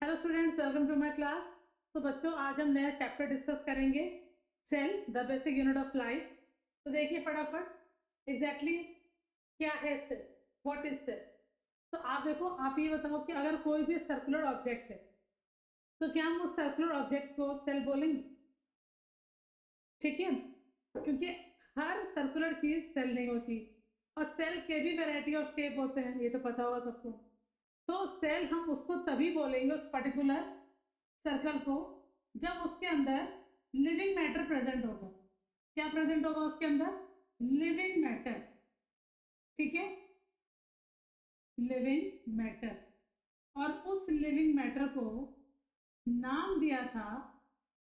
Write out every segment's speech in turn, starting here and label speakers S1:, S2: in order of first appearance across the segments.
S1: Hello students, welcome to my class. तो बच्चों, आज हम नया चैप्टर डिस्कस करेंगे, cell the basic unit of life. तो देखिए फटाफट एग्जैक्टली क्या है सेल, व्हाट इज सेल। तो आप देखो, आप ये बताओ कि अगर कोई भी सर्कुलर ऑब्जेक्ट है तो क्या हम उस सर्कुलर ऑब्जेक्ट को सेल बोलेंगे? ठीक है, क्योंकि हर सर्कुलर चीज सेल नहीं होती और सेल के भी वैरायटी ऑफ शेप होते हैं, ये तो पता होगा सबको। तो सेल हम उसको तभी बोलेंगे, उस पर्टिकुलर सर्कल को, जब उसके अंदर लिविंग मैटर प्रेजेंट होगा। क्या प्रेजेंट होगा उसके अंदर? Living matter. ठीक है, लिविंग मैटर। और उस लिविंग मैटर को नाम दिया था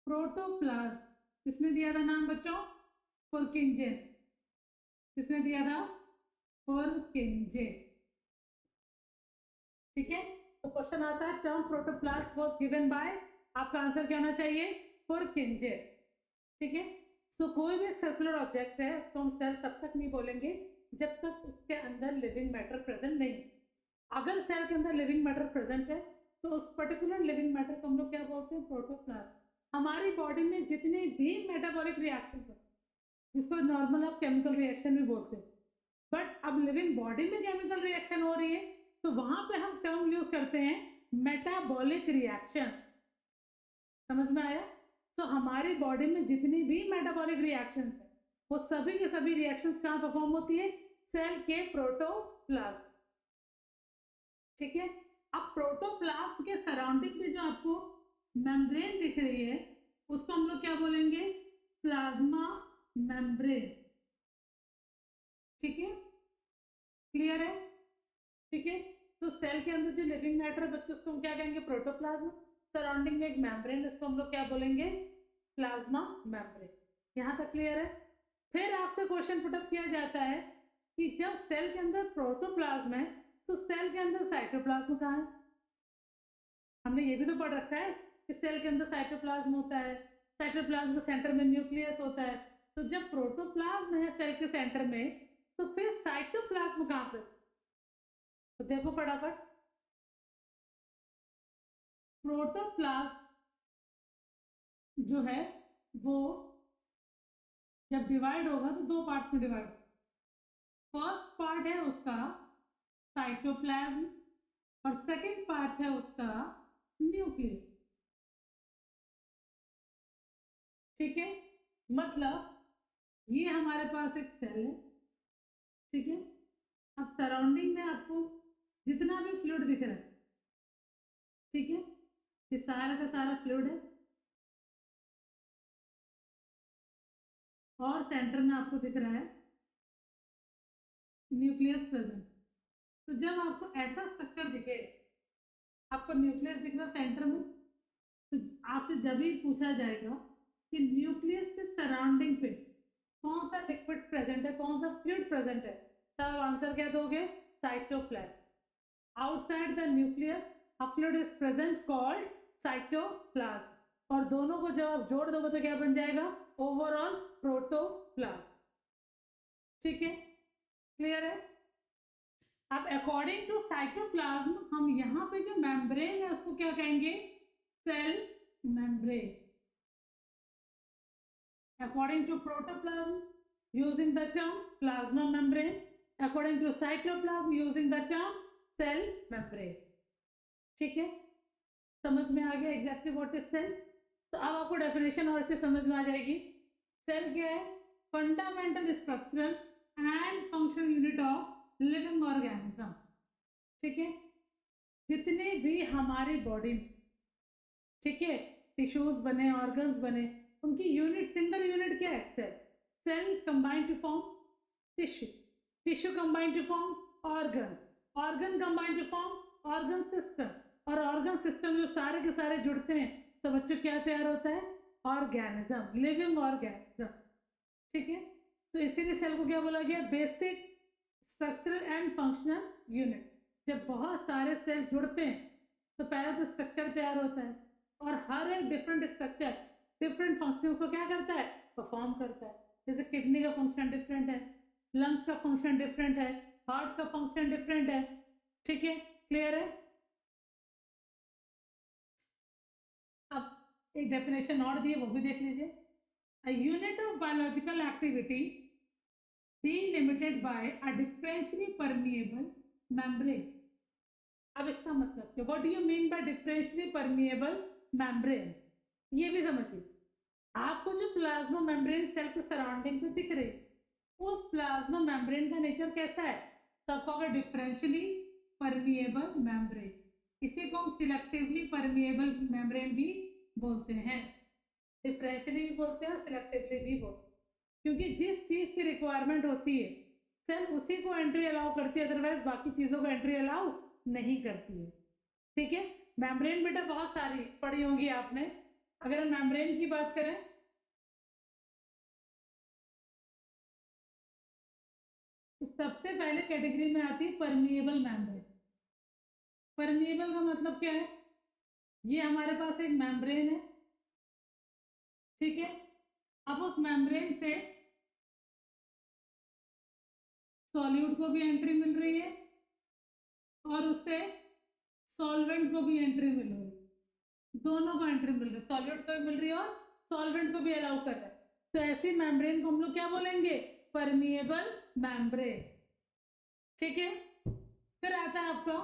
S1: प्रोटोप्लाज्म। किसने दिया था नाम बच्चों? पुरकिंजे। किसने दिया था? पुरकिंजे। ठीक है, तो क्वेश्चन आता है term protoplast was given by, आपका आंसर क्या होना चाहिए? पुरकिंजे। ठीक है, तो कोई भी सर्कुलर ऑब्जेक्ट है उसको हम सेल तब तक नहीं बोलेंगे जब तक उसके अंदर लिविंग मैटर प्रेजेंट नहीं। अगर सेल के अंदर लिविंग मैटर प्रेजेंट है तो उस पर्टिकुलर लिविंग मैटर को हम लोग क्या बोलते हैं? प्रोटोप्लास्ट। हमारी बॉडी में जितने भी मेटाबॉलिक रिएक्शन है, जिसको नॉर्मल आप केमिकल रिएक्शन भी बोलते हैं, बट अब लिविंग बॉडी में केमिकल रिएक्शन हो रही है तो वहां पे हम टर्म यूज करते हैं मेटाबॉलिक रिएक्शन। समझ में आया? तो हमारी बॉडी में जितनी भी मेटाबॉलिक रिएक्शंस है वो सभी के सभी रिएक्शंस कहाँ परफॉर्म होती है? सेल के प्रोटोप्लाज्म। ठीक है, अब प्रोटोप्लाज्म के सराउंडिंग में जो आपको मेम्ब्रेन दिख रही है उसको हम लोग क्या बोलेंगे? Plasma membrane. ठीक है, क्लियर है? ठीक है, तो सेल के अंदर जो लिविंग मैटर है बच्चों उसको हम क्या कहेंगे? प्रोटोप्लाज्म। सराउंडिंग में एक मेम्ब्रेन, उसको हम लोग क्या बोलेंगे? Plasma membrane. यहाँ तक क्लियर है? फिर आपसे क्वेश्चन पुटअप किया जाता है कि जब सेल के अंदर प्रोटोप्लाज्म है तो सेल के अंदर साइटोप्लाज्म कहाँ है? हमने ये भी तो पढ़ रखा है कि सेल के अंदर साइटोप्लाज्म होता है, साइटोप्लाज्म के सेंटर में न्यूक्लियस होता है। तो जब प्रोटोप्लाज्म है सेल के सेंटर में तो फिर साइटोप्लाज्म कहाँ पे? तो देखो फटाफट, प्रोटोप्लाज्म जो है वो जब डिवाइड होगा तो दो पार्ट्स में डिवाइड। फर्स्ट पार्ट है उसका साइटोप्लाज्म और सेकंड पार्ट है उसका न्यूक्लियस। ठीक है, मतलब ये हमारे पास एक सेल है। ठीक है, अब सराउंडिंग में आपको जितना भी फ्लूइड दिख रहा है, ठीक है, ये सारा का सारा फ्लूइड है और सेंटर में आपको दिख रहा है न्यूक्लियस प्रेजेंट। तो जब आपको ऐसा स्ट्रक्चर दिखे, आपको न्यूक्लियस दिख रहा सेंटर में, तो आपसे जब भी पूछा जाएगा कि न्यूक्लियस के सराउंडिंग पे कौन सा लिक्विड प्रेजेंट है, कौन सा फ्लूइड प्रेजेंट है, तब आंसर क्या दोगे? Cytoplasm. Outside the nucleus a fluid is present called cytoplasm. और दोनों को जब आप जोड़ दोगे तो क्या बन जाएगा? Overall protoplasm. ठीक है, क्लियर है? अब अकॉर्डिंग टू साइटोप्लाज्म हम यहाँ पे जो मेम्ब्रेन है उसको क्या कहेंगे? Cell membrane. According to protoplasm, using the term plasma membrane. According to cytoplasm, using the term cell membrane. ठीक है, समझ में आ गया एग्जैक्टली व्हाट इज सेल? तो अब आपको डेफिनेशन और से समझ में आ जाएगी। सेल क्या है? Fundamental structural and functional unit of living organism. ठीक है, जितने भी हमारी बॉडी में, ठीक है, टिश्यूज बने, ऑर्गन्स बने, उनकी यूनिट, सिंगल यूनिट क्या है? Cell. Cell combine to form tissue, tissue combine to form organs, organ combine to form organ system, और ऑर्गन सिस्टम जो सारे के सारे जुड़ते हैं तो बच्चों क्या तैयार होता है? Organism, living organism. ठीक है, तो इसीलिए सेल को क्या बोला गया? Basic structural and functional unit. जब बहुत सारे सेल जुड़ते हैं तो पहले तो स्ट्रक्चर तैयार होता है और हर एक डिफरेंट स्ट्रक्चर डिफरेंट फंक्शन को क्या करता है? परफॉर्म करता है। जैसे किडनी का फंक्शन डिफरेंट है, लंग्स का फंक्शन डिफरेंट है, हार्ट का फंक्शन डिफरेंट है। ठीक है, क्लियर है? एक डेफिनेशन और दी है, वो भी देख लीजिए। A unit of biological activity delimited by a differentially permeable membrane। अब इसका मतलब क्या, what do you mean by differentially permeable membrane? ये भी समझिए, आपको जो प्लाज्मा मेम्ब्रेन सेल के सराउंडिंग में दिख रही, उस प्लाज्मा मेम्ब्रेन का नेचर कैसा है? तब होगा डिफरेंशियली परमिएबल मेम्ब्रेन। इसी को हम सिलेक्टिवली परमिएबल मेम्ब्रेन भी बोलते हैं। डिफरेंशियली भी बोलते हैं और सिलेक्टिवली भी बोलते हैं, क्योंकि जिस चीज की रिक्वायरमेंट होती है सेल उसी को एंट्री अलाउ करती है, अदरवाइज बाकी चीजों को एंट्री अलाउ नहीं करती है। ठीक है, मेम्ब्रेन बेटा बहुत सारी पढ़ी होंगी आपने। अगर हम मेम्ब्रेन की बात करें, सबसे पहले कैटेगरी में आती है परमिएबल मेम्ब्रेन। परमिएबल का मतलब क्या है? ये हमारे पास एक मेम्ब्रेन है, ठीक है। अब उस मेम्ब्रेन से सॉल्यूट को भी एंट्री मिल रही है और उससे सॉल्वेंट को भी एंट्री मिल रही है, दोनों को एंट्री मिल रही है, सॉल्यूट को भी मिल रही है और सॉल्वेंट को भी अलाउ कर रहा है। तो ऐसी मेम्ब्रेन को हम लोग क्या बोलेंगे? Permeable membrane. ठीक है, फिर आता है आपका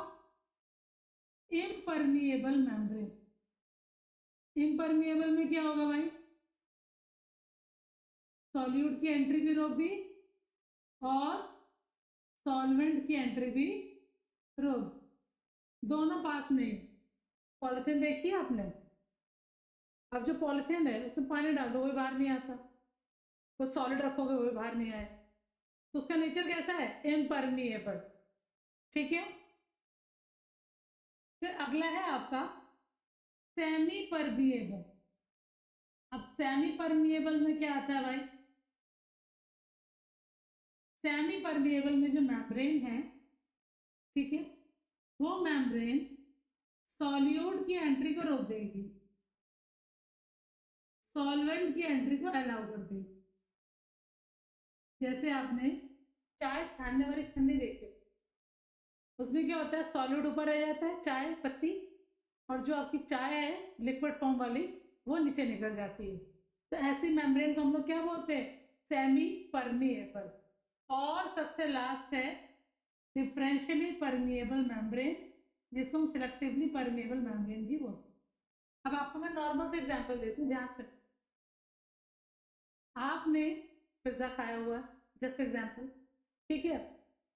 S1: इम्परमिएबल मेम्ब्रेन। इम्परमिएबल में क्या होगा भाई? सॉल्यूट की एंट्री भी रोक दी और सॉल्वेंट की एंट्री भी रोक, दोनों पास नहीं। पॉलिथीन देखिए आपने, अब जो पॉलिथीन है उसमें पानी डाल दो, वही बाहर नहीं आता। कुछ सॉलिड रखोगे वही बाहर नहीं आए, तो उसका नेचर कैसा है? इम्परमिएबल। ठीक है, फिर अगला है आपका सेमी परमिएबल। अब सेमी परमिएबल में क्या आता है भाई? सेमी परमिएबल में जो मेम्ब्रेन है, ठीक है, वो मेम्ब्रेन सॉल्यूट की एंट्री को रोक देगी, सॉल्वेंट की एंट्री को अलाउ कर देगी। जैसे आपने चाय छानने वाली छन्नी देखी, उसमें क्या होता है? सॉल्यूट ऊपर रह जाता है, चाय पत्ती, और जो आपकी चाय है लिक्विड फॉर्म वाली वो नीचे निकल जाती है। तो ऐसी मेम्ब्रेन को हम लोग क्या बोलते हैं? Semi permeable. और सबसे लास्ट है डिफरेंशियली परमिएबल मेम्ब्रेन, जिसको हम सिलेक्टिवली परमिएबल मेम्ब्रेन भी बोलते हैं। अब आपको मैं नॉर्मल से एग्जांपल देती हूँ, ध्यान से। आपने पिज्जा खाया हुआ, जस्ट एग्जांपल, ठीक है,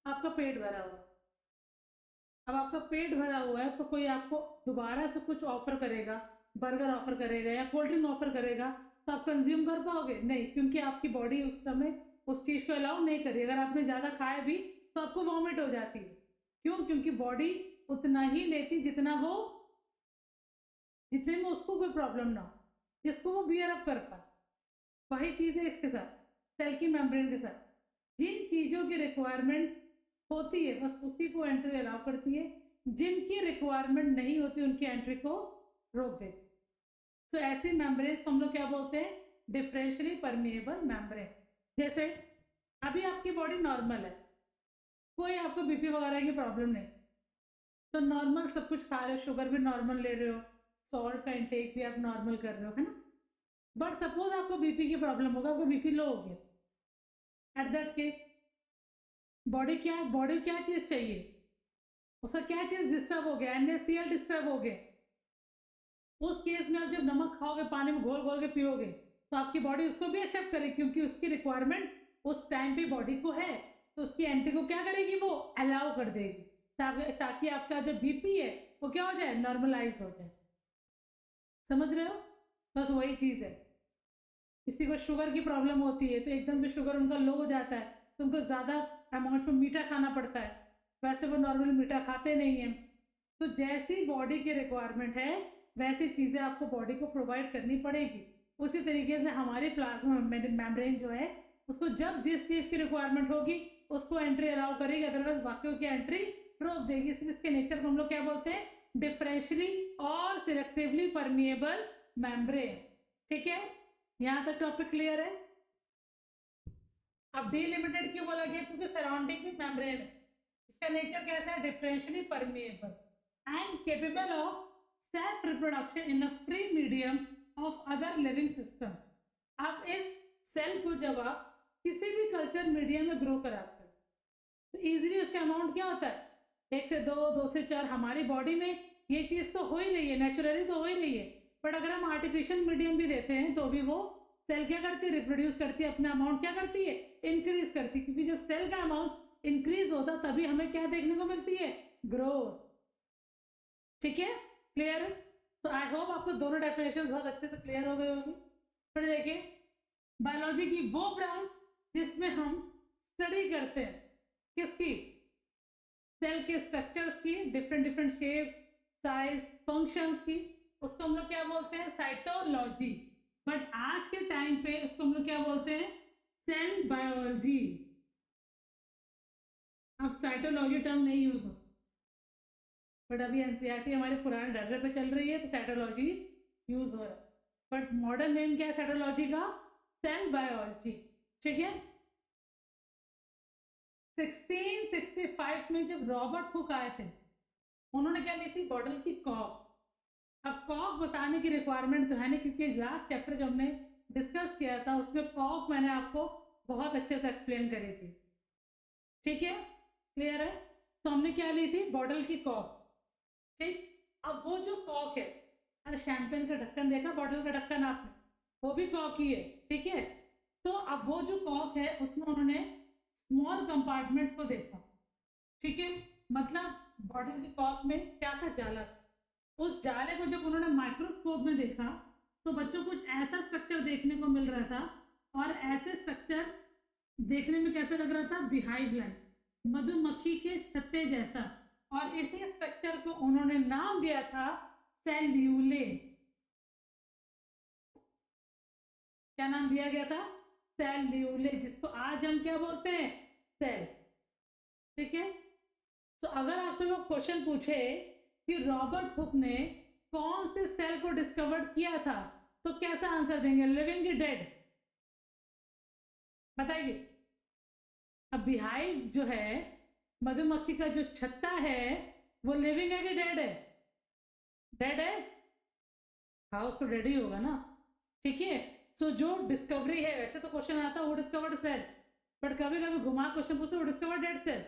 S1: आपका पेट भरा हुआ। अब आपका पेट भरा हुआ है तो कोई आपको दोबारा से कुछ ऑफर करेगा, बर्गर ऑफर करेगा या कोल्ड ड्रिंक ऑफर करेगा, तो आप कंज्यूम कर पाओगे? नहीं, क्योंकि आपकी बॉडी उस समय उस चीज़ को अलाउ नहीं करी। अगर आपने ज़्यादा खाया भी तो आपको वॉमिट हो जाती है। क्यों? क्योंकि बॉडी उतना ही लेती जितना वो, जितने में उसको कोई प्रॉब्लम ना हो, जिसको वो बियर अप कर पाए। वही चीज़ है इसके साथ, सेल की मेम्ब्रेन के साथ। जिन चीज़ों की रिक्वायरमेंट होती है बस उसी को एंट्री अलाउ करती है, जिनकी रिक्वायरमेंट नहीं होती उनकी एंट्री को रोक देती। तो ऐसी मेम्ब्रेन हम लोग क्या बोलते हैं? Differentially permeable membrane. जैसे अभी आपकी बॉडी नॉर्मल है, कोई आपको बीपी वगैरह की प्रॉब्लम नहीं, तो नॉर्मल सब कुछ खा रहे हो, शुगर भी नॉर्मल ले रहे हो, सॉल्ट का इंटेक भी आप नॉर्मल कर रहे हो, है ना। बट सपोज आपको बीपी की प्रॉब्लम होगा, आपको बीपी लो हो गया, एट दैट केस बॉडी क्या चीज़ चाहिए? उसका क्या चीज़ डिस्टर्ब हो गया? NaCl डिस्टर्ब हो गया। उस केस में आप जब नमक खाओगे, पानी में घोल घोल के पियोगे, तो आपकी बॉडी उसको भी एक्सेप्ट करेगी, क्योंकि उसकी रिक्वायरमेंट उस टाइम पे बॉडी को है। तो उसकी एंट्री को क्या करेगी? वो अलाउ कर देगी, ताकि आपका जो बीपी है वो क्या हो जाए? नॉर्मलाइज हो जाए। समझ रहे हो? बस वही चीज़ है। किसी को शुगर की प्रॉब्लम होती है तो एकदम से शुगर उनका लो हो जाता है, तो उनको ज़्यादा अमाउंट में मीठा खाना पड़ता है, वैसे वो नॉर्मली मीठा खाते नहीं हैं। तो जैसी बॉडी की रिक्वायरमेंट है वैसी चीज़ें आपको बॉडी को प्रोवाइड करनी पड़ेगी। उसी तरीके से हमारी प्लाज्मा मेम्ब्रेन जो है उसको जब जिस चीज़ की रिक्वायरमेंट होगी उसको एंट्री अलाउ करेगी, अदरवाइज बाकियों की एंट्री रोक देगी। इसके नेचर को हम लोग क्या बोलते हैं? डिफरेंशियली और सिलेक्टिवली परमिएबल मेम्ब्रेन। ठीक है, यहाँ तक टॉपिक क्लियर है? अब डिलिमिटेड क्यों बोला गया? क्योंकि सराउंडिंग में मेम्ब्रेन है, इसका नेचर कैसा है? Differentially permeable and capable of self reproduction in a free medium of other living system. अब इस सेल को जब आप किसी भी कल्चर मीडिया में ग्रो कराते हैं तो इजीली उसका अमाउंट क्या होता है, 1 से 2, 2 से 4। हमारी बॉडी में ये चीज़ तो हो ही रही है, नेचुरली तो हो ही रही है, बट अगर हम आर्टिफिशियल मीडियम भी देते हैं तो भी वो सेल क्या करती है, रिप्रोड्यूस करती है, अपना अमाउंट क्या करती है, इंक्रीज करती है। क्योंकि जब सेल का अमाउंट इंक्रीज होता तभी हमें क्या देखने को मिलती है, ग्रोथ। ठीक है, क्लियर है? तो आई होप आपको दोनों डेफिनेशन बहुत अच्छे से क्लियर हो गए होंगे। फिर देखिए बायोलॉजी की वो ब्रांच जिसमें हम स्टडी करते हैं किसकी, सेल के स्ट्रक्चर्स की, different different shape, size, functions की, उसको हम लोग क्या बोलते हैं, साइटोलॉजी। बट आज के टाइम पे उसको हम लोग क्या बोलते हैं, सेल बायोलॉजी। अब साइटोलॉजी टर्म नहीं यूज हो, बट अभी एनसीईआरटी हमारे पुराने डर पे चल रही है तो साइटोलॉजी यूज हो रहा है। बट मॉडर्न नेम क्या है साइटोलॉजी का, सेल बायोलॉजी। ठीक है, 1665 में जब रॉबर्ट हुक आए थे, उन्होंने क्या ली थी, बॉटल की कॉक। अब कॉक बताने की रिक्वायरमेंट तो है नहीं, क्योंकि लास्ट चैप्टर जो हमने डिस्कस किया था उसमें कॉक मैंने आपको बहुत अच्छे से एक्सप्लेन करी थी। ठीक है, क्लियर है? तो हमने क्या ली थी, बॉटल की कॉक। ठीक, अब वो जो कॉक है, अरे शैंपेन का ढक्कन देखा, बॉटल का ढक्कन आपने, वो भी कॉक ही है। ठीक है, तो अब वो जो कॉक है उसमें उन्होंने स्मॉल कंपार्टमेंट्स को देखा। ठीक है, मतलब बॉटल की कॉक में क्या था, जाला। उस जाले को जब उन्होंने माइक्रोस्कोप में देखा तो बच्चों कुछ ऐसा स्ट्रक्चर देखने को मिल रहा था, और ऐसे स्ट्रक्चर देखने में कैसे लग रहा था, बिहाइव लाइक, मधुमक्खी के छत्ते जैसा। और इसी स्ट्रक्चर को उन्होंने नाम दिया था सेल्यूले। क्या नाम दिया गया था, सेल्यूले, जिसको आज हम क्या बोलते हैं, सेल। ठीक है, तो अगर आपसे वो क्वेश्चन पूछे कि रॉबर्ट हुक ने कौन से सेल को डिस्कवर किया था, तो कैसा आंसर देंगे, लिविंग या डेड, बताइए। अब बिहाइव जो है, मधुमक्खी का जो छत्ता है, वो लिविंग है कि डेड है, डेड है, हाउस तो डेड ही होगा ना। ठीक है, सो जो डिस्कवरी है, वैसे तो क्वेश्चन आता है वो डिस्कवर्ड सेल, बट कभी कभी घुमा क्वेश्चन पूछते वो डिस्कवर्ड डेड सेल,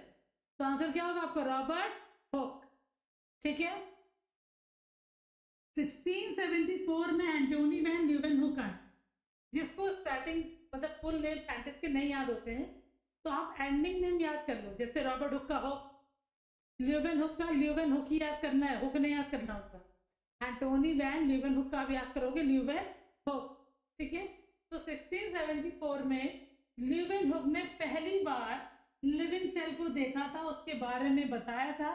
S1: तो आंसर क्या होगा आपका, रॉबर्ट हुक। ठीक है, 1674 में एंटोनी वैन ल्यूवेनहुक आए, जिसको स्टार्टिंग मतलब फुल नेम साइंटिस्ट के नहीं याद होते हैं तो आप एंडिंग नेम याद कर लो, जैसे रॉबर्ट हुक का हुक, ल्यूवेनहुक का ल्यूवेनहुक ही याद करना है, हुक नहीं याद करना उसका। एंटोनी वैन ल्यूवेनहुक का भी याद करोगे, ल्यूवेनहुक। ठीक है, तो 1674 में ल्यूवेनहुक ने पहली बार लिविंग सेल को देखा था, उसके बारे में बताया था।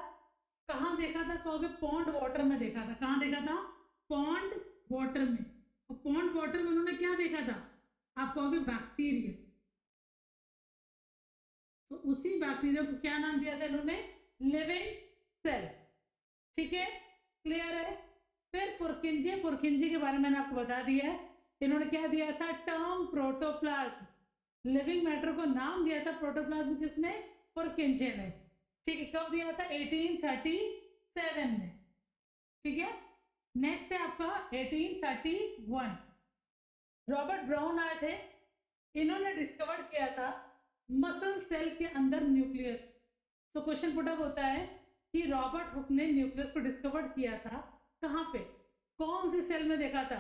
S1: कहाँ देखा था कहोगे, पॉन्ड वाटर में देखा था। कहाँ देखा था, पॉन्ड वाटर में। और पॉन्ड वाटर में उन्होंने क्या देखा था, आप कहोगे बैक्टीरिया। तो उसी बैक्टीरिया को क्या नाम दिया था इन्होंने, लिविंग सेल। ठीक है, क्लियर है? फिर पुरकिंजे, पुरकिंजे के बारे में मैंने आपको बता दिया है। इन्होंने क्या दिया था, टर्म प्रोटोप्लाज्म। लिविंग मैटर को नाम दिया था प्रोटोप्लाज्म किसने, पुरकिंजे ने। ठीक है, कब दिया था, 1837 में। ठीक है, नेक्स्ट है आपका 1831, रॉबर्ट ब्राउन आए थे, इन्होंने डिस्कवर किया था मसल सेल के अंदर न्यूक्लियस। तो क्वेश्चन पुट अप होता है कि रॉबर्ट हुक ने न्यूक्लियस को डिस्कवर किया था कहाँ पे, कौन सी सेल में देखा था,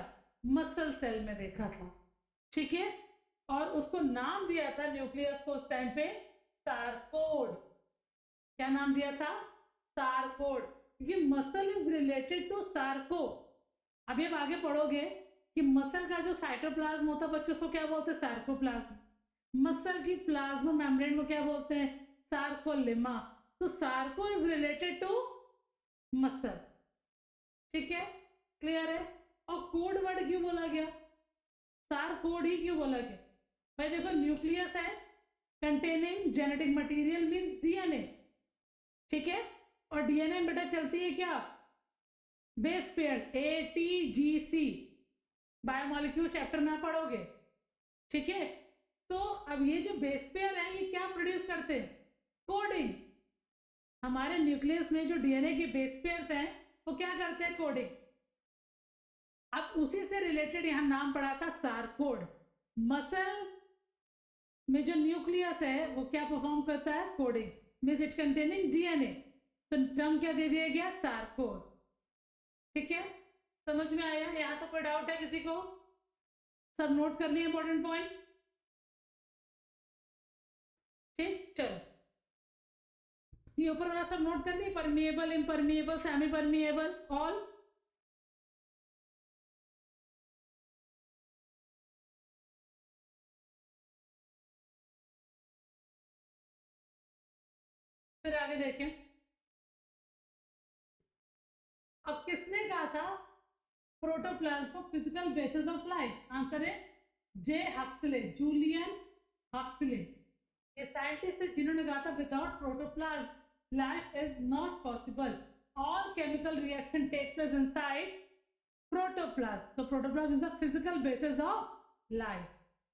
S1: मसल सेल में देखा था। ठीक है, और उसको नाम दिया था न्यूक्लियस को उस टाइम पे, सार्कोड। क्या नाम दिया था, सार्कोड, क्योंकि muscle is related to sarco. अभी आप आगे पढ़ोगे कि मसल का जो साइटोप्लाज्म होता है बच्चों, उसको क्या बोलते हैं, सार्कोप्लाज्म। मसल की प्लाज्मा मेम्ब्रेन को क्या बोलते हैं, सार्कोलेमा। तो sarco is related to muscle. ठीक है, क्लियर है? और कोड वर्ड क्यों बोला गया, सार्कोड ही क्यों बोला गया, भाई देखो न्यूक्लियस है containing genetic material means DNA. ठीक है, और डीएनए बेटा चलती है क्या, base pairs, ATGC, biomolecule chapter में आप पढ़ोगे। ठीक है, तो अब ये जो बेस पेयर है ये क्या प्रोड्यूस करते हैं, कोडिंग। हमारे न्यूक्लियस में जो डीएनए के बेस पेयर्स हैं वो क्या करते हैं, कोडिंग। अब उसी से रिलेटेड यहाँ नाम पड़ा था सारकोड। मसल में जो न्यूक्लियस है वो क्या परफॉर्म करता है, coding, means it containing DNA, तो टर्म क्या दे दिया गया, सारकोड। ठीक है, समझ में आया? यहाँ तो कोई डाउट है किसी को? सब नोट कर लिए इंपॉर्टेंट पॉइंट? ठीक, चलो ये ऊपर वाला सब नोट कर लिए, permeable, impermeable, semi permeable, all. फिर आगे देखें, अब किसने कहा था प्रोटोप्लाज्म को physical basis of life? Answer है जे हक्सले, जूलियन हक्सले। ये साइंटिस्ट है जिन्होंने कहा था without protoplasm life is not possible, all chemical reaction take place inside protoplasm. तो protoplasm is the physical basis of life.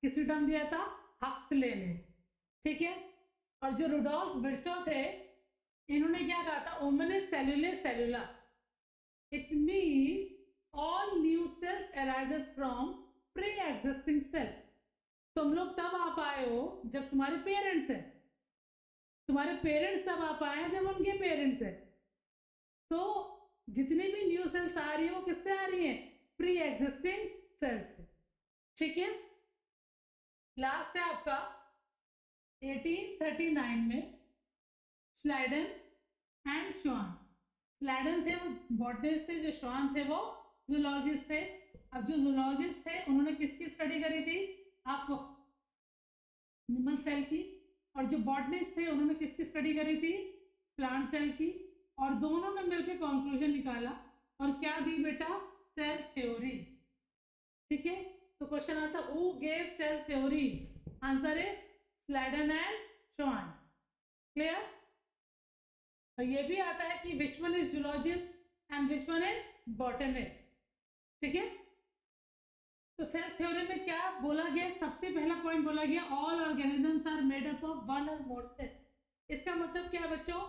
S1: किसने term दिया था? हक्सले ने। ठीक है, और जो रुडोल्फ विर्चो थे, इन्होंने क्या कहा था? ओमनिस सेल्यूले सेलुला, it mean all new cells arises from pre-existing cell। तुम लोग तब आ पाए हो जब तुम्हारे पेरेंट्स हैं, तुम्हारे पेरेंट्स तब आ पाए हैं जब उनके पेरेंट्स हैं। तो जितनी भी न्यू सेल्स आ रही है वो किससे आ रही हैं? प्री एग्जिस्टिंग सेल्स से। ठीक है, लास्ट है आपका 1839 में श्लाइडन एंड श्वान। श्लाइडन थे वो बॉटनिस्ट थे, जो श्वान थे वो जूलॉजिस्ट थे। अब जो जूलॉजिस्ट थे उन्होंने किसकी स्टडी करी थी? आपको एनिमल सेल की। और जो बॉटनिस्ट थे उन्होंने किसकी स्टडी करी थी? प्लांट सेल की। और दोनों ने मिलकर कंक्लूजन निकाला और क्या दी बेटा? Cell theory. ठीक है, तो क्वेश्चन आता who gave cell theory? Answer is Schleiden and Schwann. Clear? और ये भी आता है कि which one is zoologist and which one is botanist. ठीक है, तो सेल थ्योरी में क्या बोला गया? सबसे पहला पॉइंट बोला गया all organisms are made up of one or more cell. इसका मतलब क्या है बच्चों?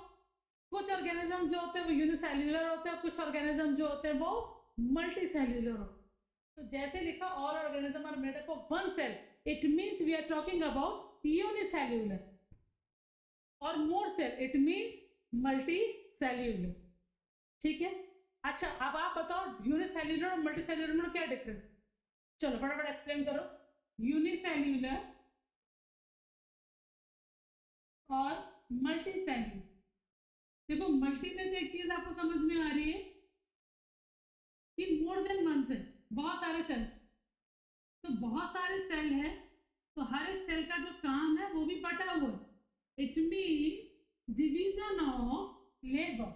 S1: कुछ ऑर्गेनिज्म जो होते हैं वो यूनिसेल्युलर होते हैं, कुछ ऑर्गेनिज्म जो होते हैं वो मल्टी सेल्युलर होते हैं। तो जैसे लिखा all organism are made up of one cell, it means we are talking about unicellular. और more cell it mean multicellular. ठीक है, अच्छा अब आप बताओ यूनिसेल्युलर और मल्टी सेल्युलर में क्या डिफरेंस? चलो फटाफट एक्सप्लेन करो। यूनिसेल्युलर और मल्टी सेल्युलर। देखो मल्टी में तो एक चीज आपको समझ में आ रही है कि मोर देन वन सेल, बहुत सारे सेल्स। तो बहुत सारे सेल हैं, तो हर एक सेल का जो काम है वो भी बटा हुआ है। It mean division of labour.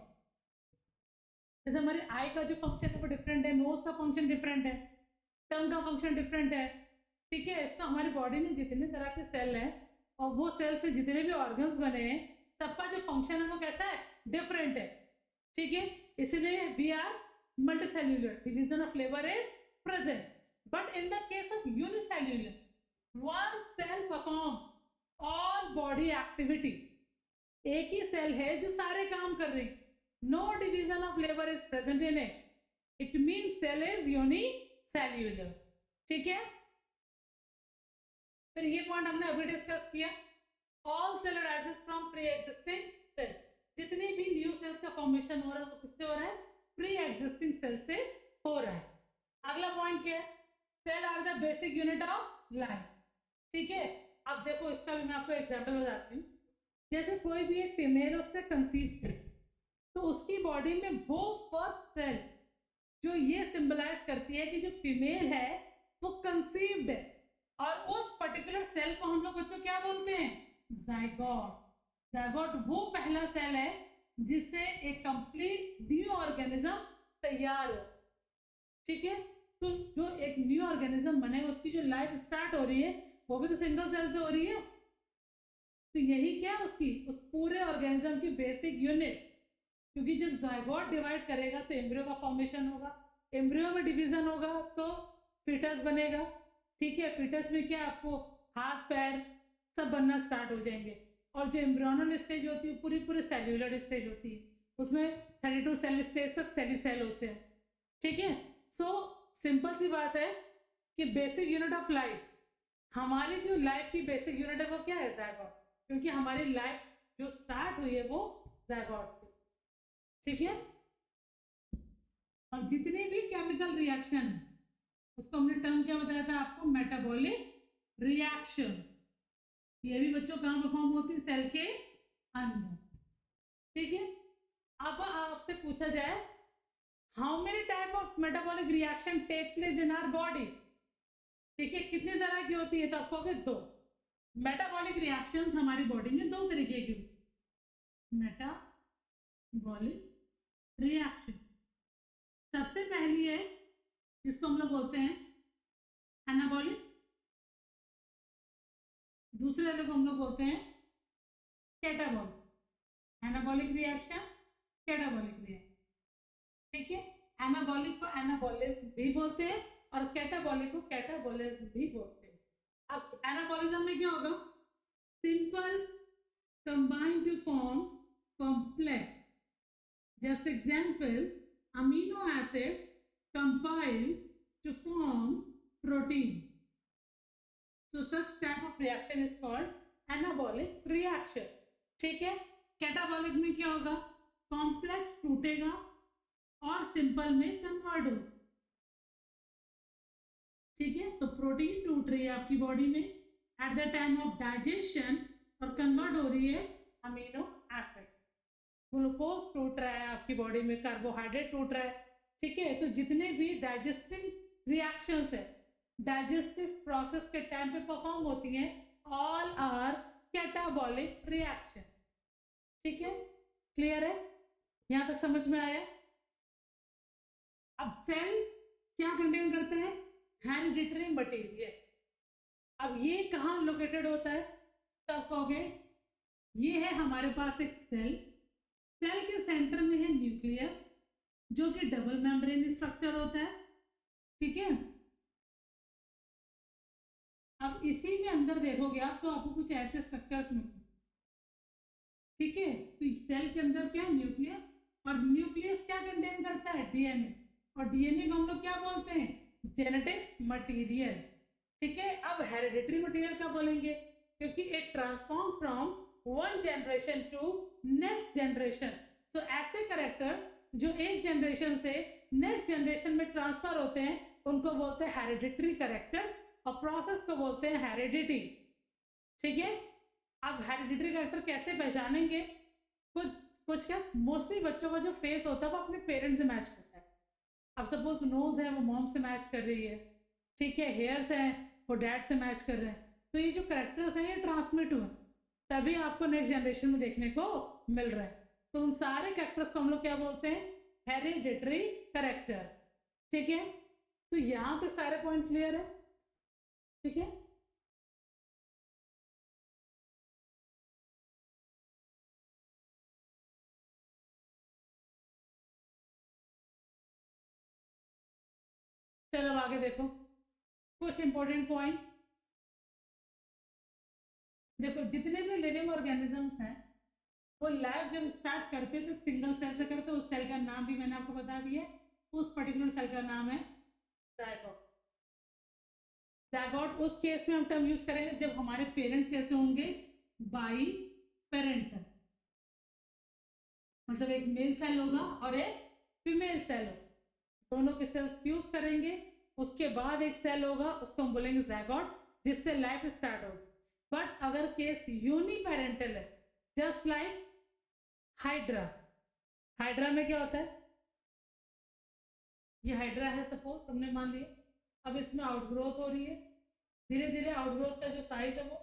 S1: जैसे हमारे आई का जो फंक्शन है वो डिफरेंट है, नोज का फंक्शन डिफरेंट है, टंग का फंक्शन डिफरेंट है। ठीक है, इसका हमारी बॉडी में जितने तरह के सेल हैं और वो सेल से जितने भी ऑर्गन्स बने हैं सबका जो फंक्शन है वो कैसा है? डिफरेंट है। ठीक है, इसलिए we are multicellular, division of labour is present. But in the case of unicellular one cell perform all body activity. एक ही सेल है जो सारे काम कर रही, no division of labor is present in it. It means cell is unicellular. ठीक है, फिर ये पॉइंट हमने अभी डिस्कस किया। All cell arises from pre existing cell. जितने भी न्यू सेल्स का फॉर्मेशन हो रहा है वो किससे हो रहा है? प्री एग्जिस्टिंग सेल से हो रहा है। अगला पॉइंट क्या है? Cell are the basic unit of life. ठीक है, अब देखो इसका भी मैं आपको एग्जाम्पल बताती हूँ। जैसे कोई भी एक फीमेल उससे कंसीव थी, तो उसकी बॉडी में वो फर्स्ट सेल जो ये सिंबलाइज करती है कि जो फीमेल है वो कंसीव्ड है, और उस पर्टिकुलर सेल को हम लोग बच्चों क्या बोलते हैं? जाइगोट। जाइगोट वो पहला सेल है जिससे एक कंप्लीट न्यू ऑर्गेनिज्म तैयार हो। ठीक है, तो जो एक न्यू ऑर्गेनिज्म बने उसकी जो लाइफ स्टार्ट हो रही है वो भी तो सिंगल सेल से हो रही है। तो यही क्या उसकी उस पूरे ऑर्गेनिज्म की बेसिक यूनिट, क्योंकि जब जाइगोट डिवाइड करेगा तो एम्ब्रियो का फॉर्मेशन होगा, एम्ब्रियो में डिवीजन होगा तो फीटस बनेगा। ठीक है, फीटस में क्या आपको हाथ पैर सब बनना स्टार्ट हो जाएंगे। और जो एम्ब्रियोनल स्टेज होती है पूरी पूरी सेल्यूलर स्टेज होती है, उसमें 32 सेल स्टेज तक सेल ही सेल होते हैं। ठीक है, सो सिंपल सी बात है कि बेसिक यूनिट ऑफ लाइफ, हमारी जो लाइफ की बेसिक यूनिट है वो क्या है? ज़ायगोट, क्योंकि हमारी लाइफ जो स्टार्ट हुई है वो ज़ायगोट से, ठीक है। और जितने भी केमिकल रिएक्शन, उसको हमने टर्म क्या बताया था आपको? Metabolic reaction. ये भी बच्चों कहाँ परफॉर्म होती है? सेल के अंदर, ठीक है। अब आपसे पूछा जाए how many type of metabolic reaction take place in our body, ठीक है, कितने तरह की होती है? तो आपको कहोगे दो। मेटाबॉलिक रिएक्शंस हमारी बॉडी में दो तरीके की, मेटाबॉलिक रिएक्शन। सबसे पहली है जिसको हम लोग बोलते हैं एनाबॉलिक, दूसरे वाले को हम लोग बोलते हैं catabolic. Anabolic reaction, catabolic reaction, ठीक है। एनाबॉलिक को एनाबॉलिज्म भी बोलते हैं और कैटाबॉलिक को कैटाबॉलिज्म भी बोलते हैं। अब एनाबॉलिज्म में क्या होगा? Simple combine to form complex, just example amino acids compile to form protein. So such type of reaction is called anabolic reaction, ठीक है। कैटाबॉलिक में क्या होगा? कॉम्प्लेक्स टूटेगा और सिंपल में कन्वर्ट हो, ठीक है। तो प्रोटीन टूट रही है आपकी बॉडी में eight the time of digestion और कन्वर्ट हो रही है अमीनो एसिड। ग्लूकोज टूट रहा है आपकी बॉडी में, कार्बोहाइड्रेट टूट रहा है, ठीक है। तो जितने भी डाइजेस्टिव रिएक्शंस है, डाइजेस्टिव प्रोसेस के टाइम पे परफॉर्म होती हैं, ऑल आर कैटाबॉलिक रिएक्शन, ठीक है। क्लियर है? यहाँ तक समझ में आया? अब सेल क्या कंटेन करता है? Hereditary material. अब ये कहाँ लोकेटेड होता है? तब कहोगे ये है हमारे पास एक सेल, सेल के सेंटर में है न्यूक्लियस जो कि डबल मेम्ब्रेन स्ट्रक्चर होता है, ठीक है। अब इसी में अंदर देखोगे आप तो आपको कुछ ऐसे स्ट्रक्चर्स मिलते हैं, ठीक है। तो सेल के अंदर क्या है? न्यूक्लियस, और न्यूक्लियस क्या कंटेन करता है? डीएनए, और डीएनए को हम लोग क्या बोलते हैं? जेनेटिक मटेरियल, ठीक है। अब हेरिडिटरी मटेरियल क्या बोलेंगे? क्योंकि it transform from one generation to next generation. तो ऐसे कैरेक्टर्स जो एक जनरेशन से नेक्स्ट जनरेशन में ट्रांसफर होते हैं उनको बोलते हैं हेरिडिटरी कैरेक्टर्स, और प्रोसेस को बोलते हैं हेरिडिटी, ठीक है। अब हेरिडिटरी कैरेक्टर कैसे पहचानेंगे? कुछ कुछ क्या, मोस्टली बच्चों का जो फेस होता है वो अपने पेरेंट्स से मैच करता है। अब सपोज नोज है वो मॉम से मैच कर रही है, ठीक है, हेयर्स है वो डैड से मैच कर रहे हैं। तो ये जो कैरेक्टर्स हैं ये ट्रांसमिट हुए तभी आपको नेक्स्ट जनरेशन में देखने को मिल रहा है। तो उन सारे कैरेक्टर्स को हम लोग क्या बोलते हैं? हेरिडिटरी कैरेक्टर, ठीक है। तो यहाँ तक सारे पॉइंट क्लियर है, ठीक है। चलो अब आगे देखो कुछ इंपॉर्टेंट पॉइंट। देखो जितने भी लिविंग ऑर्गेनिजम्स हैं वो लाइफ जब स्टार्ट करते तो सिंगल सेल से करते, उस सेल का नाम भी मैंने आपको बता दिया, उस पर्टिकुलर सेल का नाम है ज़ायगोट। ज़ायगोट उस केस में हम टर्म यूज करेंगे जब हमारे पेरेंट्स कैसे होंगे? बाई पेरेंटल, मतलब एक मेल सेल होगा और एक फीमेल सेल होगा, दोनों के सेल्स फ्यूज करेंगे, उसके बाद एक सेल होगा उसको हम बोलेंगे ज़ायगोट, जिससे लाइफ स्टार्ट होगी। बट अगर केस यूनिपेरेंटल है, जस्ट लाइक हाइड्रा, हाइड्रा में क्या होता है? ये हाइड्रा है सपोज, हमने मान लिया, अब इसमें आउटग्रोथ हो रही है, धीरे धीरे आउटग्रोथ का जो साइज है वो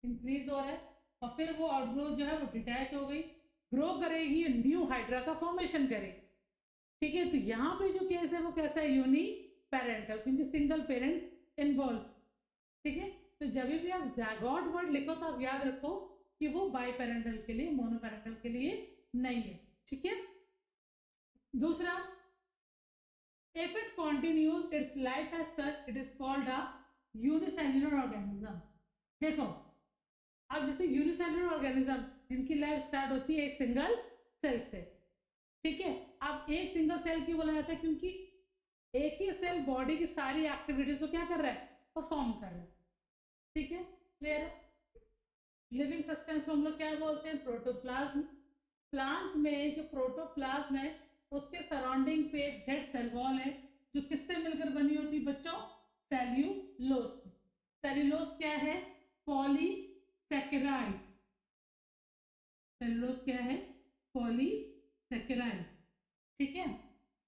S1: इंक्रीज हो रहा है, और फिर वो आउटग्रोथ जो है वो डिटैच हो गई, ग्रो करेगी, न्यू हाइड्रा का फॉर्मेशन करेगी, ठीक है। तो यहाँ पे जो केस है वो कैसा है? यूनि पेरेंटल, क्योंकि सिंगल पेरेंट इन्वॉल्व, ठीक है। तो जब भी आप ज़ायगोट वर्ड लिखो तो आप याद रखो कि वो बाई पेरेंटल के लिए, मोनोपेरेंटल के लिए नहीं है, ठीक है। दूसरा, if it continues its life as such it is called a unicellular organism। देखो अब जैसे यूनिसेलुलर ऑर्गेनिज्म जिनकी लाइफ स्टार्ट होती है एक सिंगल सेल से, ठीक है। अब एक सिंगल सेल क्यों बोला जाता है? क्योंकि एक ही सेल बॉडी की सारी एक्टिविटीज को क्या कर रहा है, परफॉर्म कर रहा है। ठीक है, क्लियर है। लिविंग सब्सटेंस को हम लोग क्या बोलते हैं, प्रोटोप्लाज्म। प्लांट में जो प्रोटोप्लाज्म है उसके सराउंडिंग पे डेड सेल वॉल है, जो किससे मिलकर बनी होती है बच्चों, सेल्यूलोज। सेल्यूलोज क्या है, पॉलीसेकेराइड। सेल्यूलोज क्या है, पॉलीसेकेराइड। ठीक है,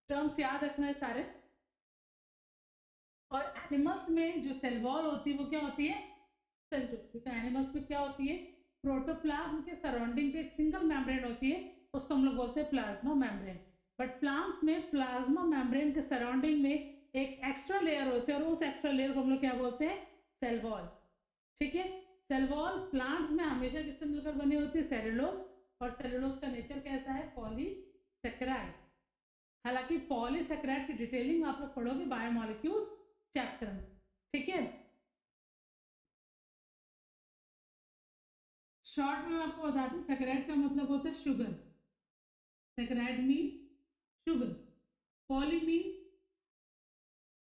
S1: टर्म्स याद रखना है सारे। और एनिमल्स में जो सेल वॉल होती है वो क्या होती है, सेल्यूलोज। तो एनिमल्स में क्या होती है, प्रोटोप्लाज्म के सराउंडिंग पे एक सिंगल मेम्ब्रेन होती है, उसको हम लोग बोलते हैं प्लाज्मा मेम्ब्रेन। बट प्लांट्स में प्लाज्मा मेम्ब्रेन के सराउंडिंग में एक एक्स्ट्रा लेयर होती है, और उस एक्स्ट्रा लेयर को हम लोग क्या बोलते हैं, सेल वॉल। ठीक है, सेल वॉल प्लांट्स में हमेशा किससे मिलकर बनी होती है, सेल्यूलोज। और सेल्यूलोज का नेचर कैसा है, पॉलीसेकेराइड। हालांकि पॉलीसेकेराइड की डिटेलिंग आप लोग पढ़ोगे बायोमोलिक्यूल्स चैप्टर में। ठीक है, शॉर्ट में आपको बता दूं, सेकेराइड का मतलब होता है sugar. Saccharide means sugar. Poly means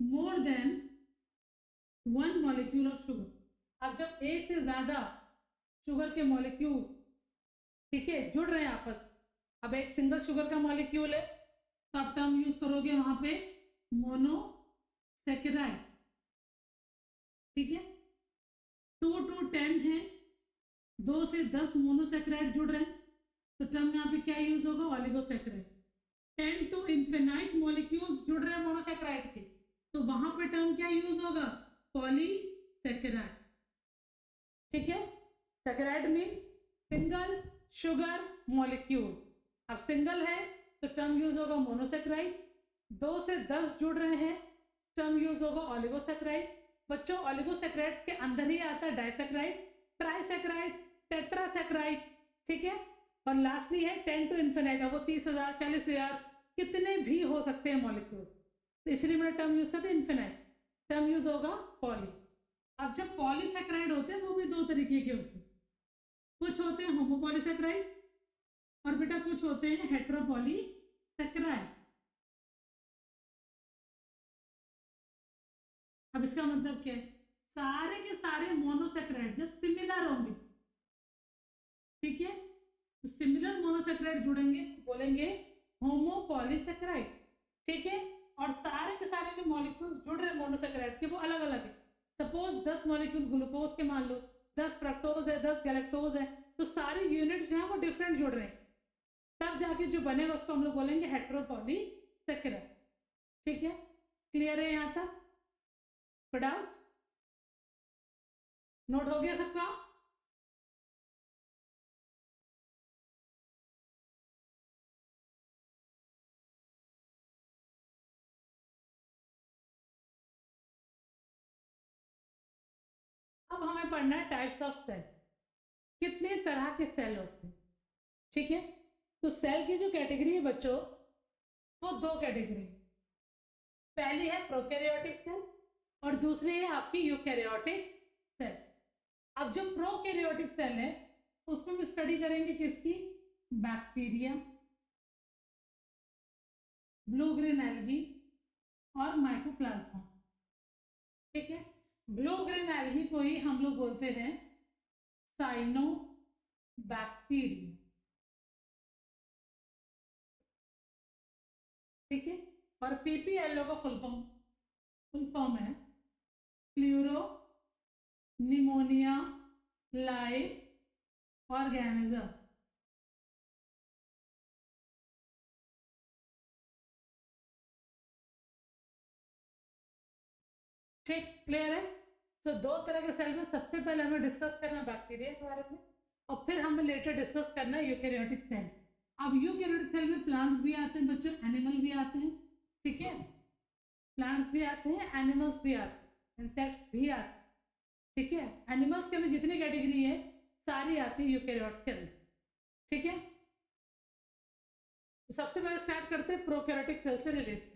S1: more than one molecule of sugar. अब जब एक से ज्यादा शुगर के मॉलिक्यूल, ठीक है, जुड़ रहे हैं आपस, अब एक सिंगल शुगर का मॉलिक्यूल है तो आप टर्म यूज करोगे वहां पे मोनोसेकेराइड। ठीक है, 2 to 10 है, 2 से 10 मोनोसेकेराइड जुड़ रहे हैं तो टर्म यहाँ पे क्या यूज होगा, ऑलिगोसेकेराइड। 10 to इन्फिनाइट मॉलिक्यूल्स जुड़ रहे हैं मोनोसेकेराइड के, तो वहां पे टर्म क्या यूज होगा, पॉलीसेकेराइड। ठीक है, saccharide means single sugar molecule. अब सिंगल है तो टर्म यूज होगा मोनोसेकेराइड। 2 से 10 जुड़ रहे हैं, टर्म यूज होगा ऑलिगोसेकेराइड। बच्चों ऑलिगोसेकेराइड के अंदर ही आता है डाइसेकेराइड, ट्राइसेकेराइड, टेट्रासेकेराइड। ठीक है, और लास्टली है 10 to इन्फिनाइट। वो 30,000 40,000 कितने भी हो सकते हैं मॉलिक्यूल, तो इसलिए मैंने टर्म यूज करते हैं इन्फिनाइट। टर्म यूज होगा पॉली। अब जब पॉलीसेकेराइड होते हैं वो भी दो तरीके के होते हैं, कुछ होते हैं होमोपॉलीसेकेराइड और बेटा कुछ होते हैं हेट्रोपॉलीसेकेराइड। अब इसका मतलब क्या है, सारे के सारे मोनोसेकेराइड जब सिमिलर होंगे, ठीक है, तो सिमिलर मोनोसेकेराइड जुड़ेंगे बोलेंगे होमोपॉलीसेकेराइड। ठीक है, और सारे के सारे जो मॉलिक्यूल्स जुड़ रहे हैं मोनोसेकेराइड के वो अलग अलग है। सपोज 10 मॉलिक्यूल ग्लूकोज के मान लो, 10 फ्रक्टोज है, 10 गैलेक्टोज है, तो सारे यूनिट्स जो है वो डिफरेंट जुड़ रहे हैं, तब जाके जो बनेगा उसको हम लोग बोलेंगे हेट्रोपॉलीसेकेराइड। ठीक है, क्लियर है यहाँ तक, डाउट नोट हो गया सबका। अब हमें पढ़ना है टाइप्स ऑफ सेल, कितने तरह के सेल होते हैं। ठीक है, तो सेल की जो कैटेगरी है बच्चों वो दो कैटेगरी, पहली है प्रोकैरियोटिक सेल और दूसरी है आपकी यूकैरियोटिक सेल। अब जो प्रोकैरियोटिक सेल है उसमें हम स्टडी करेंगे किसकी, बैक्टीरिया, ब्लू ग्रीन एल्गी और माइकोप्लाज्मा। ठीक है, ब्लू ग्रीन एल्गी को ही हम लोग बोलते हैं साइनोबैक्टीरिया। ठीक है, और पीपीएलओ का फुल फॉर्म है प्लूरो निमोनिया लाइव ऑर्गेनिज्म। ठीक, क्लियर है। तो दो तरह के सेल में सबसे पहले हमें डिस्कस करना है बैक्टीरिया के बारे में, और फिर हमें लेटर डिस्कस करना है यूकैरियोटिक सेल। अब यूकैरियोटिक सेल में प्लांट्स भी आते हैं बच्चों, एनिमल भी आते हैं। ठीक है, प्लांट्स भी आते हैं, एनिमल्स भी आते हैं, इंसेक्ट्स भी आते हैं। ठीक है, एनिमल्स के अंदर जितनी कैटेगरी है सारी आती है यूकैरियोट्स के अंदर। ठीक है, तो सबसे पहले स्टार्ट करते हैं प्रोकैरियोटिक सेल से रिलेटेड।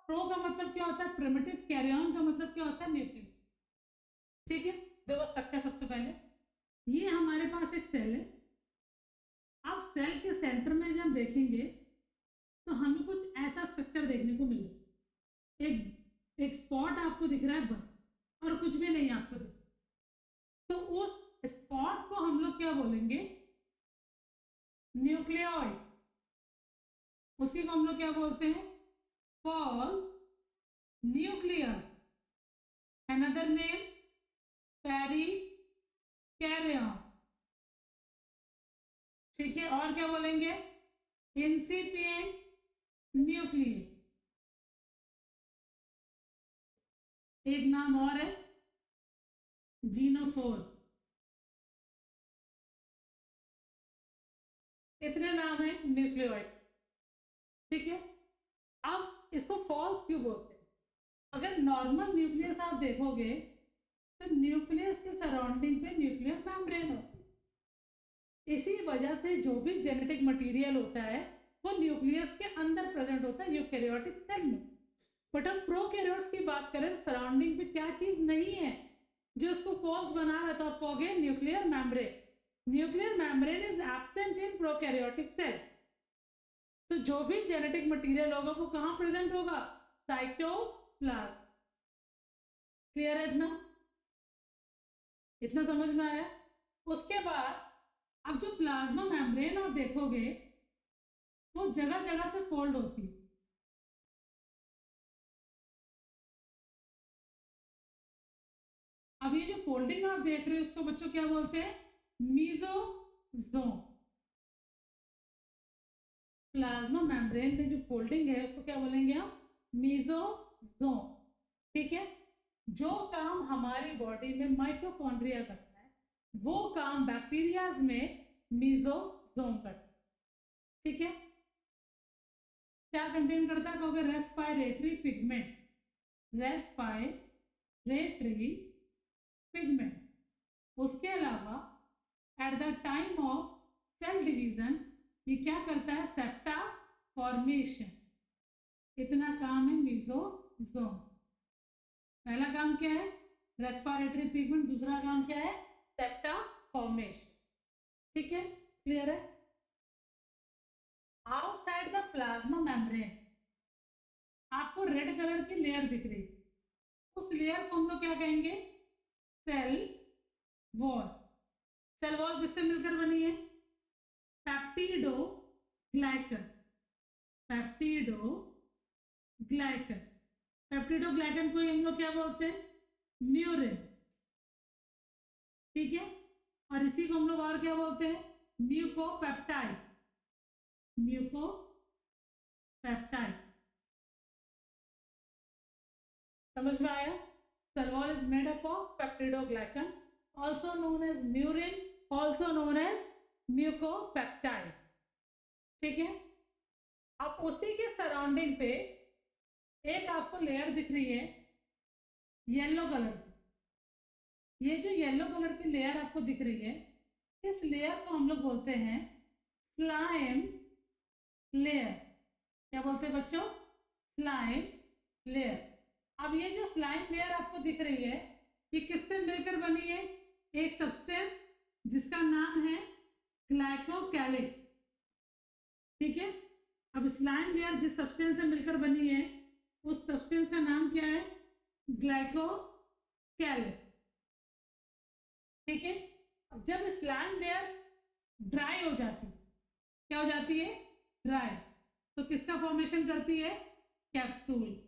S1: प्रो का मतलब क्या होता है, प्रिमिटिव। कैरियन का मतलब क्या होता है, न्यूक्लियस। ठीक है, देखो स्ट्रक्चर सबसे पहले ये हमारे पास एक सेल है। अब सेल के सेंटर में जब देखेंगे तो हमें कुछ ऐसा स्ट्रक्चर देखने को मिलेगा। एक एक स्पॉट आपको दिख रहा है बस, और कुछ भी नहीं आपको दिख, तो उस स्पॉट को हम लोग क्या बोलेंगे, न्यूक्लियोइड। उसी को हम लोग क्या बोलते हैं, फॉल्स न्यूक्लियस, अनदर नेम पेरिकैरियन। ठीक है, और क्या बोलेंगे, इंसिपिएंट न्यूक्लियस। एक नाम और है जीनोफोर। इतने नाम है न्यूक्लियोइड। ठीक है, अब इसको फॉल्स क्यों बोलते हैं, अगर नॉर्मल न्यूक्लियस आप देखोगे तो न्यूक्लियस के सराउंडिंग पे न्यूक्लियर मेम्ब्रेन होती है। इसी वजह से जो भी जेनेटिक मटेरियल होता है वो न्यूक्लियस के अंदर प्रेजेंट होता है यूकैरियोटिक सेल में। बट हम प्रोकैरियोट्स की बात करें, सराउंडिंग पे क्या चीज नहीं है जो उसको फॉल्स बना रहा है, तो आप कहोगे nuclear membrane. Nuclear membrane is absent in prokaryotic cell. तो जो भी जेनेटिक मटेरियल होगा वो कहाँ प्रेजेंट होगा, साइटोप्लाज्म। क्लियर है इतना, इतना समझ में आया। उसके बाद अब जो प्लाज्मा मेम्ब्रेन आप देखोगे वो जगह जगह से फोल्ड होती है। अब ये जो फोल्डिंग आप देख रहे हो उसको बच्चों क्या बोलते हैं, मीजोजोम। प्लाज्मा मेम्ब्रेन में जो फोल्डिंग है उसको क्या बोलेंगे हम, मीजोजोम। ठीक है, जो काम हमारी बॉडी में माइटोकॉन्ड्रिया करता है वो काम बैक्टीरियाज में मीजोजोम करता है। ठीक है, क्या कंटेन करता है, कहोगे रेस्पिरेटरी पिगमेंट, रेस्पिरेटरी पिगमेंट। उसके अलावा at the time of cell division ये क्या करता है, सेप्टा फॉर्मेशन। इतना काम है मीजोजोम। पहला काम क्या है, रेस्पिरेटरी पिगमेंट, दूसरा काम क्या है, सेप्टा फॉर्मेशन। ठीक है, क्लियर है। आउटसाइड द प्लाज्मा मेम्ब्रेन आपको रेड कलर की लेयर दिख रही है, उस लेयर को हम लोग क्या कहेंगे, सेल वॉल। सेल वॉल किससे मिलकर बनी है, पेप्टिडोग्लाइकन, पेप्टिडोग्लाइकन। पेप्टिडोग्लाइकन को हम लोग क्या बोलते हैं, म्यूरिन। ठीक है, और इसी को हम लोग और क्या बोलते हैं, म्यूकोपेप्टाइड, म्यूकोपेप्टाइड। समझ में आया। Cell wall is made up of peptidoglycan, also known as murin, also known as mucopeptide. ठीक है, अब उसी के सराउंडिंग पे एक आपको लेयर दिख रही है येलो कलर की। ये जो येलो कलर की लेयर आपको दिख रही है, इस लेयर को हम लोग बोलते हैं स्लाइम लेयर। क्या बोलते हैं बच्चों, स्लाइम लेयर। अब ये जो स्लाइम लेयर आपको दिख रही है ये किससे मिलकर बनी है, एक सब्सटेंस जिसका नाम है ग्लाइकोकैलिक्स। ठीक है, अब स्लाइम लेयर जिस सब्सटेंस से मिलकर बनी है उस सब्सटेंस का नाम क्या है, ग्लाइकोकैलिक्स। ठीक है, अब जब स्लाइम लेयर ड्राई हो जाती है, क्या हो जाती है, ड्राई, तो किसका फॉर्मेशन करती है, कैप्सूल।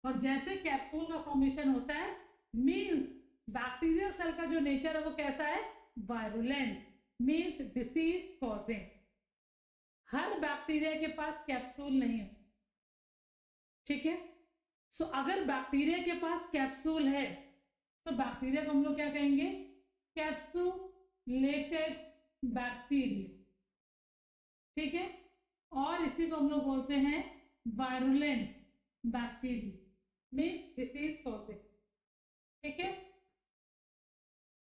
S1: और जैसे कैप्सूल का फॉर्मेशन होता है, मीन्स बैक्टीरियल सेल का जो नेचर है वो कैसा है, वायरुलेंट, मीन्स डिसीज कॉजिंग। हर बैक्टीरिया के पास कैप्सूल नहीं है। ठीक है, सो अगर बैक्टीरिया के पास कैप्सूल है तो बैक्टीरिया को हम लोग क्या कहेंगे, कैप्सूलेटेड बैक्टीरिया। ठीक है, और इसी को हम लोग बोलते हैं virulent bacteria, means disease causing. ठीक है,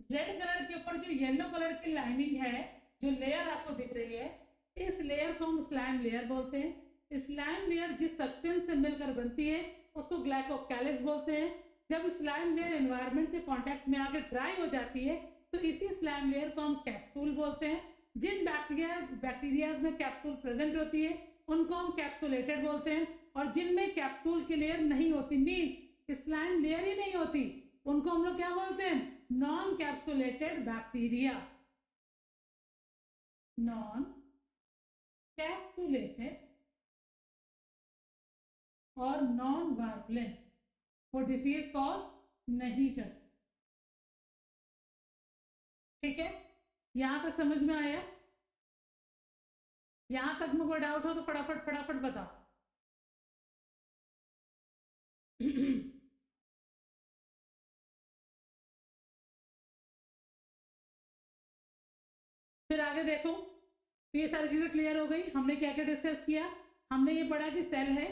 S1: रेड कलर के ऊपर जो येलो कलर की लाइनिंग है, जो लेयर आपको दिख रही है, इस लेयर को हम स्लाइम लेयर बोलते हैं। स्लाइम लेयर जिस सब्सटेंस से मिलकर बनती है उसको ग्लाइकोकैलिक्स बोलते हैं। जब स्लाइम लेयर एनवायरनमेंट के कांटेक्ट में आकर ड्राई हो जाती है तो इसी स्लाइम लेयर को हम कैप्सूल बोलते हैं। जिन बैक्टीरियाज में कैप्सूल प्रेजेंट होती है उनको हम कैप्सुलेटेड बोलते हैं, और जिनमें कैप्सूल की लेयर नहीं होती, मीन्स स्लाइम लेयर ही नहीं होती, उनको हम लोग क्या बोलते हैं? Non capsulated bacteria. Non capsulated और नॉन वायलेंट, वो डिसीज कॉज नहीं करते। ठीक है, यहां तक समझ में आया? यहां तक में कोई डाउट हो तो फटाफट फटाफट बताओ। फिर आगे देखो, तो ये सारी चीजें क्लियर हो गई। हमने क्या क्या डिस्कस किया? हमने ये पढ़ा कि सेल है,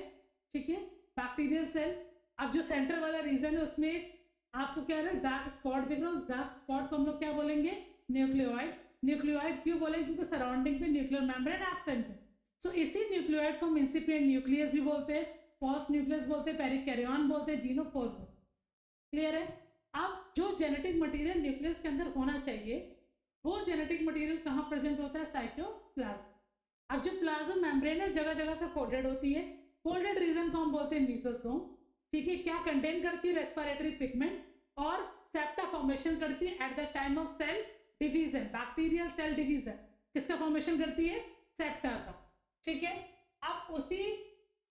S1: ठीक है, बैक्टीरियल सेल। अब जो सेंटर वाला रीजन है उसमें आपको क्या है, डार्क स्पॉट दिख रहा है, उस डार्क स्पॉट को हम लोग क्या बोलेंगे? न्यूक्लियोइड। न्यूक्लियोइड क्यों बोलेंगे? क्योंकि सराउंडिंग पे न्यूक्लियर मेम्ब्रेन एब्सेंट है। सो इसी न्यूक्लियोइड को हम इंसिपिएंट न्यूक्लियस भी बोलते हैं, पोस्ट न्यूक्लियस बोलते हैं, पेरिकैरियन बोलते हैं, जीनोफोर बोलते हैं। क्लियर है? अब जो जेनेटिक मटेरियल न्यूक्लियस के अंदर होना चाहिए, वो जेनेटिक मटेरियल कहाँ प्रेजेंट होता है? साइटोप्लाज्म। अब जो प्लाज्मा मेम्ब्रेन है जगह जगह से फोल्डेड होती है, फोल्डेड रीजन को हम बोलते हैं मीसोसोम। ठीक है, क्या कंटेन करती है? रेस्पिरेटरी पिगमेंट और सेप्टा फॉर्मेशन करती है at the time of cell division, bacterial cell division. किसका फॉर्मेशन करती है? सेप्टा का। ठीक है, अब उसी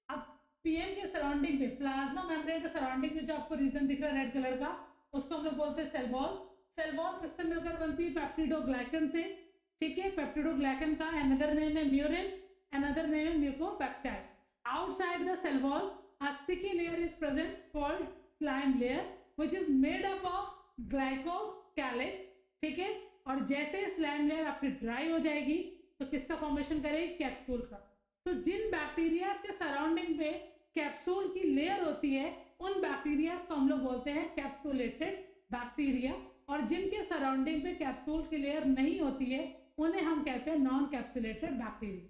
S1: अब पीएम के सराउंडिंग में, प्लाज्मा मेम्ब्रेन के सराउंडिंग में जो आपको रीजन दिख रहा है रेड कलर का, उसको हम लोग बोलते हैं सेल वॉल। सेल वॉल किससे मिलकर बनती है? पेप्टिडोग्लाइकन से। ठीक है, पेप्टिडोग्लाइकन का अनदर नेम है म्यूरिन, अनदर नेम है mucopeptide. Outside the cell wall a sticky layer is present called slime layer which is made up of glycocalyx। ठीक है, और जैसे स्लाइम लेयर आपकी ड्राई हो जाएगी तो किसका फॉर्मेशन करेगी? कैप्सूल का। तो जिन बैक्टीरिया के सराउंडिंग में कैप्सूल की लेयर होती है, उन बैक्टीरिया को हम लोग बोलते हैं कैप्सुलेटेड बैक्टीरिया, और जिनके सराउंडिंग में कैप्सूल की लेयर नहीं होती है उन्हें हम कहते हैं नॉन कैप्सुलेटेड बैक्टीरिया।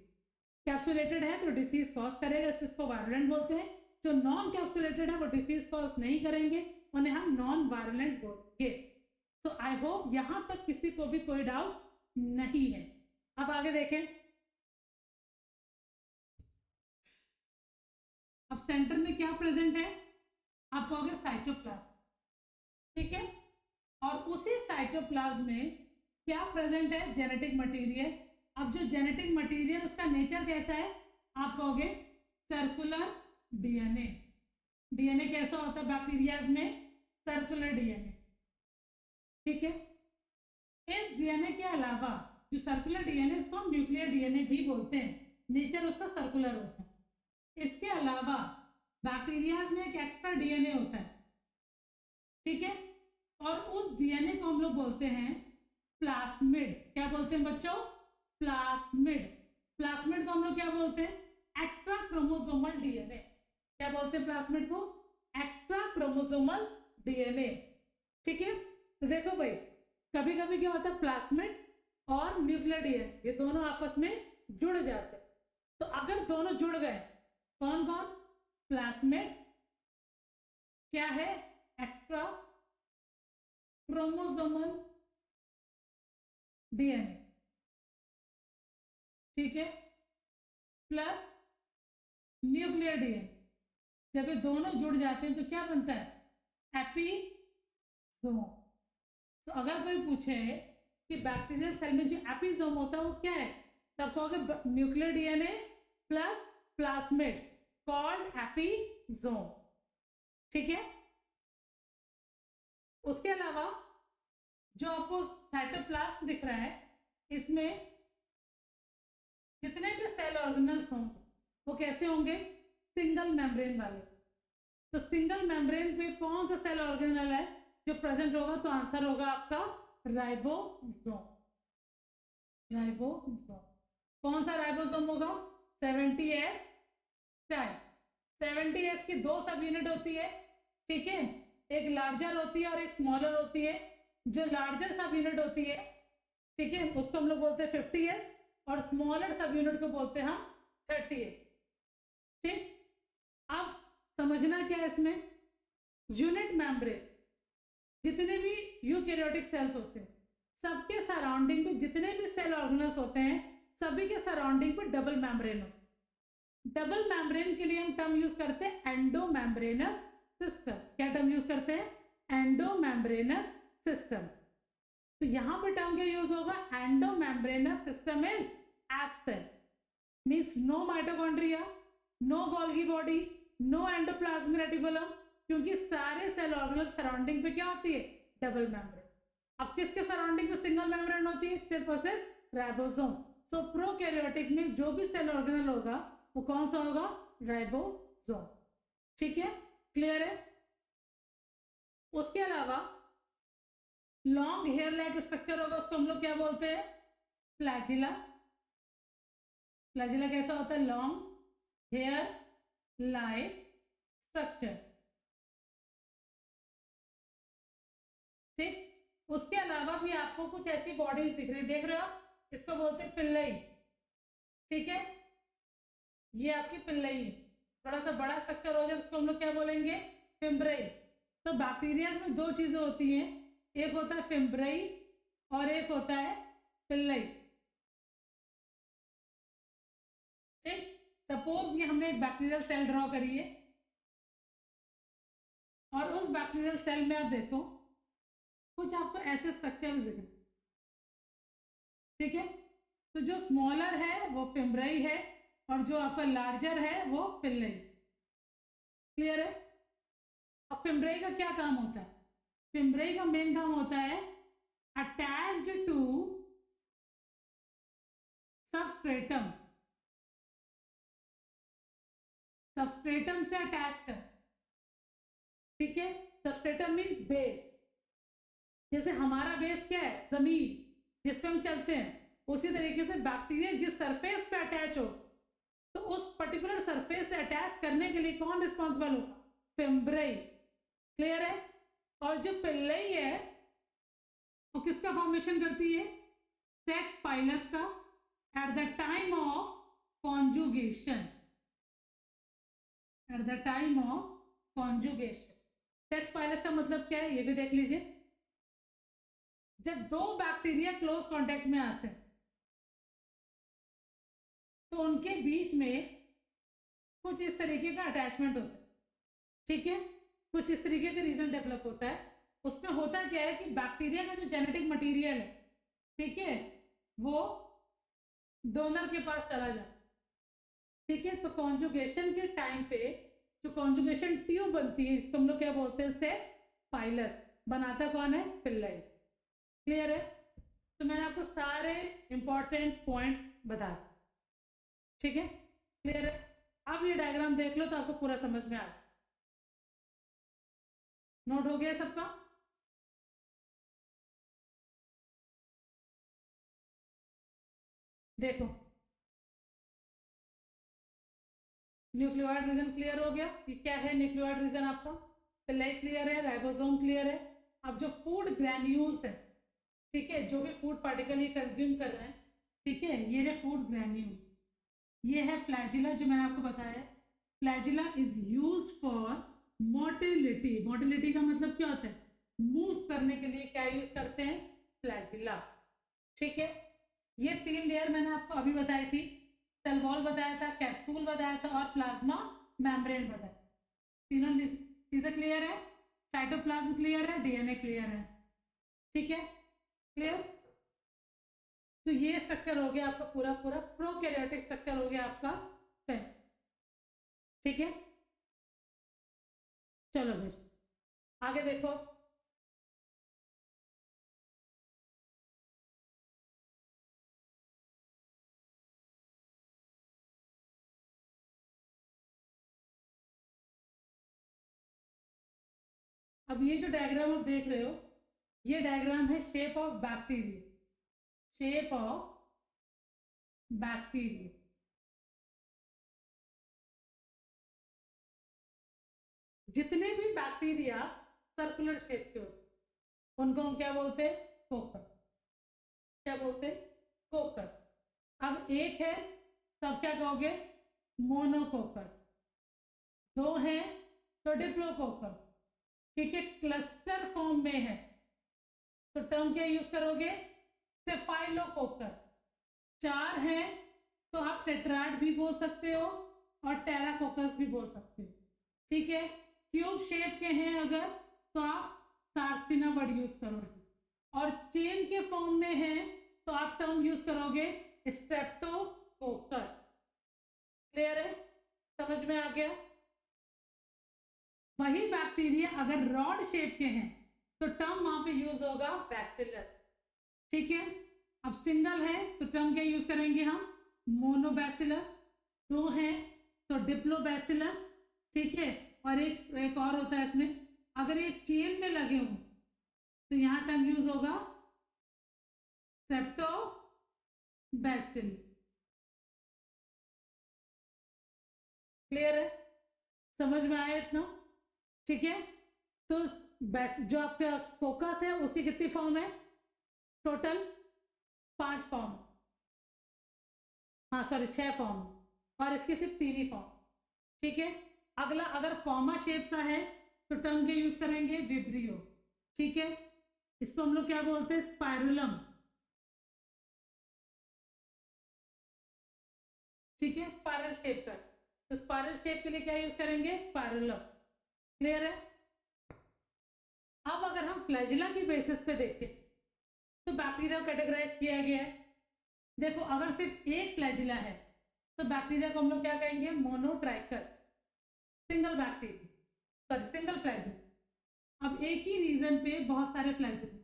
S1: कैप्सुलेटेड है तो डिसीज कॉज करेगा, इसको वायरुलेंट बोलते हैं। जो नॉन कैप्सुलेटेड है वो डिसीज कॉज नहीं करेंगे, उन्हें हम नॉन वायरुलेंट बोलेंगे। तो आई होप यहां तक किसी को भी कोई डाउट नहीं है। अब आगे देखें। अब सेंटर में क्या प्रेजेंट है? आप कहोगे साइटोप्लाज्म। ठीक है, और उसी साइटोप्लाज्म में क्या प्रेजेंट है? Genetic material. अब जो जेनेटिक मटेरियल उसका नेचर कैसा है? आप कहोगे सर्कुलर डीएनए। डीएनए कैसा होता है बैक्टीरिया में? Circular DNA. ठीक है, इस डीएनए के अलावा जो सर्कुलर डीएनए, इसको हम न्यूक्लियर डीएनए भी बोलते हैं, नेचर उसका सर्कुलर होता है। इसके अलावा बैक्टीरिया में एक एक्स्ट्रा डीएनए होता है। ठीक है, और उस डीएनए को हम लोग बोलते हैं प्लास्मिड। क्या बोलते हैं बच्चों? प्लास्मिड। प्लास्मिड को हम लोग क्या बोलते हैं? Extra chromosomal DNA. क्या बोलते हैं प्लास्मिड को? Extra chromosomal DNA. ठीक है, तो देखो भाई, कभी कभी क्या होता है, प्लास्मिड और न्यूक्लियर डीएनए ये दोनों आपस में जुड़ जाते हैं। तो अगर दोनों जुड़ गए, कौन कौन? प्लास्मिड क्या है? Extra chromosomal DNA. ठीक है, प्लस न्यूक्लियर डीएनए। जब ये दोनों जुड़ जाते हैं तो क्या बनता है? एपिसोम। तो अगर कोई पूछे कि बैक्टीरियल सेल में जो एपिसोम होता है वो क्या है, तब कहोगे nuclear DNA plus plasmid called episome. ठीक है, उसके अलावा जो आपको साइटोप्लाज्म दिख रहा है, इसमें जितने भी सेल ऑर्गेनल्स होंगे वो कैसे होंगे? सिंगल मेम्ब्रेन वाले। तो सिंगल मेम्ब्रेन पे कौन सा सेल ऑर्गेनल है जो प्रेजेंट होगा? तो आंसर होगा आपका राइबोसोम। राइबोसोम। कौन सा राइबोसोम होगा? 70S type. 70S की दो सब यूनिट होती है। ठीक है, एक लार्जर होती है और एक स्मॉलर होती है। जो लार्जर सब यूनिट होती है, ठीक है, उसको हम लोग बोलते हैं 50S, और स्मॉलर सब यूनिट को बोलते हैं हम 30S। ठीक, अब समझना क्या है इसमें? यूनिट मेम्ब्रेन, जितने भी यूकैरियोटिक सेल्स होते हैं सबके सराउंडिंग में जितने भी सेल ऑर्गेनल्स होते हैं, सभी के सराउंडिंग पे डबल मेम्ब्रेन होता है। डबल मेम्ब्रेन के लिए हम टर्म यूज करते हैं एंडो मेम्ब्रेनस सिस्टम। क्या टर्म यूज करते हैं? Endo membranous system. तो यहां पर टर्म क्या यूज होगा? Endo membranous system is absent, means no mitochondria, no Golgi body, no endoplasmic reticulum, क्योंकि सारे सेल ऑर्गेनल सराउंडिंग पे क्या होती है? Double membrane. अब किसके सराउंडिंग में सिंगल मेम्ब्रेन होती है? सिर्फ और सिर्फ राइबोसोम। सो प्रोकैरियोटिक में जो भी सेल ऑर्गेनल होगा वो कौन सा होगा? राइबोसोम। ठीक है, क्लियर है? उसके अलावा लॉन्ग हेयर लाइक स्ट्रक्चर होगा, उसको हम लोग क्या बोलते हैं? फ्लैजिला। फ्लैजिला कैसा होता है? Long hair like structure. ठीक, उसके अलावा भी आपको कुछ ऐसी बॉडीज दिख रही, देख रहे हो? इसको बोलते हैं पिल्लई। ठीक है, ये आपकी पिल्लई है। थोड़ा सा बड़ा स्ट्रक्चर हो जाए उसको हम लोग क्या बोलेंगे? फिम्ब्रई। तो बैक्टीरिया में दो चीजें होती हैं, एक होता है फिम्ब्रई और एक होता है पिल्लई। ठीक, सपोज ये हमने एक बैक्टीरियल सेल ड्रॉ करी है और उस बैक्टीरियल सेल में आप देखो कुछ आपको ऐसे स्ट्रक्चर दिख रहे। ठीक है, तो जो स्मॉलर है वो फिम्ब्रई है और जो आपका लार्जर है वो पिल्लई। क्लियर है? अब फिम्ब्रई का क्या काम होता है? फिम्ब्रई का मेन काम होता है अटैच्ड टू सबस्ट्रेटम, सबस्ट्रेटम से अटैच कर। ठीक है, सबस्ट्रेटम मीन्स बेस। जैसे हमारा बेस क्या है? जमीन जिस पे हम चलते हैं, उसी तरीके से बैक्टीरिया जिस सरफेस पे अटैच हो तो उस पर्टिकुलर सरफेस से अटैच करने के लिए कौन रिस्पॉन्सिबल होगा? फिम्ब्रई। क्लियर है? और जो पिल्लई है वो किसका फॉर्मेशन करती है? सेक्स पाइलस का, eight the time of conjugation. Eight the time of conjugation. Sex pilus का मतलब क्या है ये भी देख लीजिए। जब दो बैक्टीरिया क्लोज कांटेक्ट में आते हैं तो उनके बीच में कुछ इस तरीके का अटैचमेंट होता है। ठीक है, कुछ इस तरीके का रीजन डेवलप होता है। उसमें होता क्या है कि बैक्टीरिया का जो जेनेटिक मटेरियल है, ठीक है, वो डोनर के पास चला जाता है। ठीक है, तो कॉन्जुगेशन के टाइम पे जो कॉन्जुगेशन ट्यूब बनती है जिसको हम लोग क्या बोलते हैं? Sex pilus. बनाता कौन है? पिल्लई। क्लियर है? तो मैंने आपको सारे इंपॉर्टेंट पॉइंट्स बता। ठीक है, क्लियर है? अब ये डायग्राम देख लो तो आपको पूरा समझ में आ गया। नोट हो गया सबका? देखो, न्यूक्लियोइड रीजन क्लियर हो गया कि क्या है न्यूक्लियोइड रीजन आपका? पिल्लई क्लियर है, राइबोसोम क्लियर है। अब जो फूड ग्रैन्यूल्स है, ठीक है, जो भी फूड पार्टिकल ये कंज्यूम कर रहे हैं, ठीक है, ये है फूड ग्रैन्यूल्स। ये है फ्लैजिला जो मैंने आपको बताया। Flagella is use for motility. Motility का मतलब क्या होता है? मूव करने के लिए क्या यूज करते हैं? फ्लैजिला। ठीक है, ये तीन लेयर मैंने आपको अभी बताई थी। सेल वॉल बताया था, कैप्सूल बताया था और प्लाज्मा मेम्ब्रेन बताया। तीनों चीजें क्लियर है? साइटोप्लाज्म क्लियर है, डीएनए क्लियर है। ठीक है, क्लियर? तो ये स्ट्रक्चर हो गया आपका पूरा पूरा प्रोकैरियोटिक स्ट्रक्चर हो गया आपका सेल। ठीक है, चलो फिर आगे देखो। अब ये जो डायग्राम आप देख रहे हो, ये डायग्राम है shape of bacteria. Shape of bacteria. जितने भी बैक्टीरिया सर्कुलर शेप के होते हैं उनको हम क्या बोलते हैं? कोकस। क्या बोलते हैं? कोकस। अब एक है तब क्या कहोगे? मोनोकोकस। दो है तो डिप्लोकोकस। ठीक है, क्लस्टर फॉर्म में है तो टर्म क्या यूज करोगे? स्टेफाइलोकोकस। चार है तो आप टेट्राड भी बोल सकते हो और टेराकोकस भी बोल सकते हो, ठीक है। क्यूब शेप के हैं अगर तो आप सार्सिना वर्ड यूज करोगे, और चेन के फॉर्म में है तो आप टर्म यूज करोगे स्ट्रेप्टोकोकस। क्लियर है, समझ में आ गया। वही बैक्टीरिया अगर रॉड शेप के हैं तो टर्म वहां पे यूज होगा बैक्टीरियल, ठीक है। अब सिंगल है तो टर्म क्या यूज करेंगे हम, मोनोबैसिलस। दो है तो डिप्लोबैसिलस, ठीक है। और एक और होता है इसमें, अगर ये चेन में लगे हों तो यहाँ टर्म यूज होगा स्ट्रेप्टोबैसिल। क्लियर है, समझ में आया इतना, ठीक है। तो जो आपका फोकस है उसकी कितनी फॉर्म है, टोटल 5 फॉर्म, हाँ सॉरी 6 फॉर्म, और इसके सिर्फ 3 ही फॉर्म, ठीक है। अगला अगर कॉमा शेप का है तो टर्म के यूज करेंगे विब्रियो, ठीक है। इसको हम लोग क्या बोलते हैं, स्पाइरुलम, ठीक है। स्पाइरल शेप का, तो स्पाइरल शेप के लिए क्या यूज करेंगे, स्पाइरुलम। क्लियर है। अब अगर हम फ्लैजिला की बेसिस पे देखें तो बैक्टीरिया कैटेगराइज किया गया है। देखो अगर सिर्फ एक फ्लैजिला है तो बैक्टीरिया को हम लोग क्या कहेंगे, monotrichous, single bacteria, sorry single flagella. अब एक ही रीजन पे बहुत सारे फ्लैजिला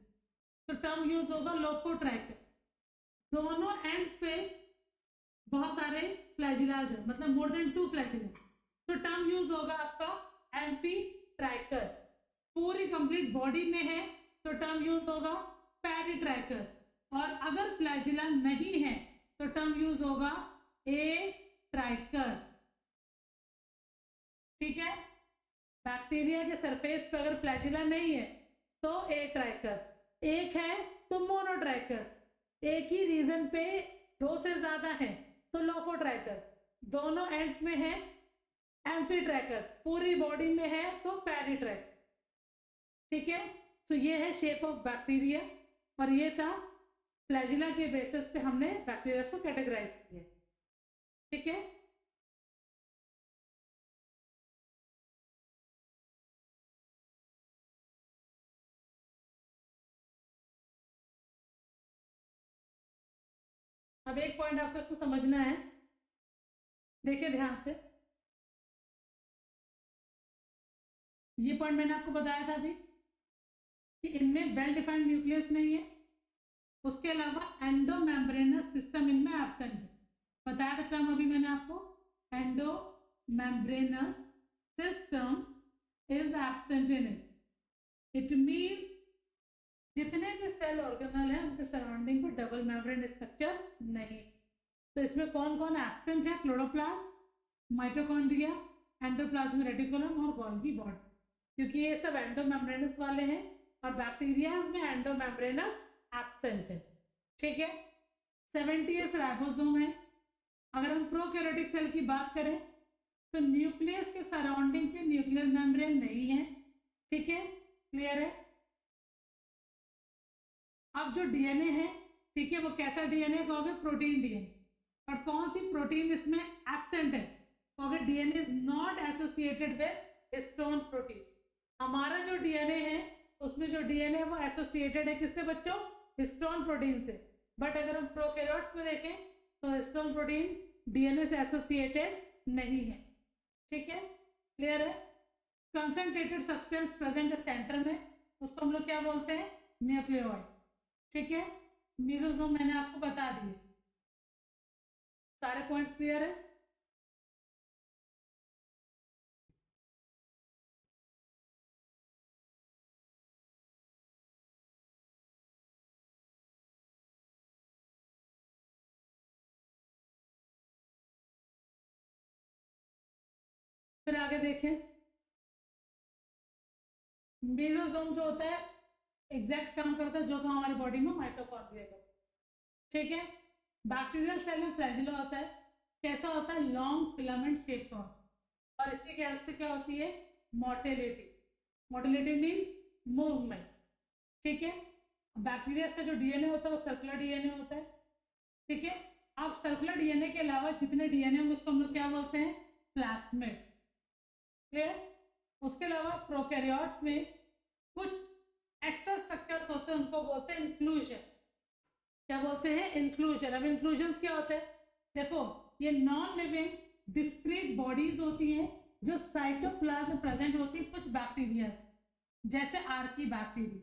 S1: तो टर्म यूज होगा लोफोट्राइकर। दोनों एंड्स पे बहुत सारे फ्लैजिलाज है, मतलब मोर देन 2 फ्लैजिला, तो टर्म यूज होगा आपका एम्फीट्राइकस। पूरी कंप्लीट बॉडी में है तो टर्म यूज होगा पेरिट्राइकस, और अगर फ्लैजिला नहीं है तो टर्म यूज होगा एट्राइकस, ठीक है। बैक्टीरिया के सरफेस पर अगर फ्लैजिला नहीं है तो एट्राइकस, एक है तो मोनोट्राइकस, एक ही रीजन पे 2 से ज्यादा है तो लोफोट्राइकस, दोनों एंड्स में है एम्फीट्राइकस, पूरी बॉडी में है तो पेरिट्राइकस, ठीक है। सो ये है शेप ऑफ बैक्टीरिया, और ये था फ्लैजिला के बेसिस पे हमने बैक्टीरिया को कैटेगराइज किया, ठीक है। अब एक पॉइंट आपको इसको समझना है, देखिए ध्यान से, ये पॉइंट मैंने आपको बताया था अभी कि इनमें वेल डिफाइंड न्यूक्लियस नहीं है, उसके अलावा एंडोमेम्ब्रेनस सिस्टम इनमें एब्सेंट है। बताया था टर्म अभी मैंने आपको, endomembranes system is absent in it. It means जितने भी सेल ऑर्गेनल है उनके सराउंडिंग पर डबल मेम्ब्रेन स्ट्रक्चर नहीं। तो इसमें कौन कौन एब्सेंट है, क्लोरोप्लास्ट, माइटोकॉन्ड्रिया, एंडोप्लाज्मिक रेटिकुलम और गोल्गी बॉडी, क्योंकि ये सब एंडोमेम्ब्रेनस वाले हैं और बैक्टीरिया में एंडोमेम्ब्रेनस एब्सेंट है, ठीक है। 70s राइबोसोम है। अगर हम प्रोकैरियोटिक सेल की बात करें तो न्यूक्लियस के सराउंडिंग पे न्यूक्लियर मेम्ब्रेन नहीं है, ठीक है। क्लियर है। अब जो डीएनए है, ठीक है, वो कैसा डीएनए कहोगे, प्रोटीन डीएनए, और कौन सी प्रोटीन इसमें एब्सेंट है, कहोगे DNA is not associated with histone protein. हमारा जो डीएनए है उसमें जो डीएनए है वो एसोसिएटेड है किससे बच्चों, हिस्टोन प्रोटीन से। बट अगर हम प्रोकैरियोट्स में देखें तो हिस्टोन प्रोटीन डीएनए से एसोसिएटेड नहीं है, ठीक है। क्लियर है। कंसंट्रेटेड सब्सटेंस प्रेजेंट है सेंटर में, उसको हम लोग क्या बोलते हैं, न्यूक्लियोइड, ठीक है। मेसोसोम मैंने आपको बता दिए, सारे पॉइंट्स क्लियर है। फिर आगे देखें, मेसोसोम जो होता है एग्जैक्ट काम करता है जो काम हमारी बॉडी में माइटोकॉन्ड्रिया का, ठीक है। बैक्टीरियल सेल में फ्लैजिला होता है, कैसा होता है, लॉन्ग फिलामेंट शेप का, और इसकी क्या होती है, मोटिलिटी। मोटिलिटी मीन्स मूवमेंट, ठीक है। बैक्टीरिया का जो डीएनए होता है वो सर्कुलर डीएनए होता है, ठीक है। अब सर्कुलर डीएनए के अलावा जितने डीएनए होंगे उसको हम लोग क्या बोलते हैं, प्लाज्मिड। क्लियर? उसके अलावा प्रोकैरियोट्स में कुछ एक्स्ट्रा स्ट्रक्चर्स होते हैं, उनको बोलते हैं इंक्लूजन। क्या बोलते हैं? इंक्लूजन। अब इंक्लूजन्स क्या होते हैं? देखो, ये नॉन लिविंग डिस्क्रीट बॉडीज होती हैं जो साइटोप्लाज्म में प्रेजेंट होती है कुछ बैक्टीरिया, जैसे आर्की बैक्टीरिया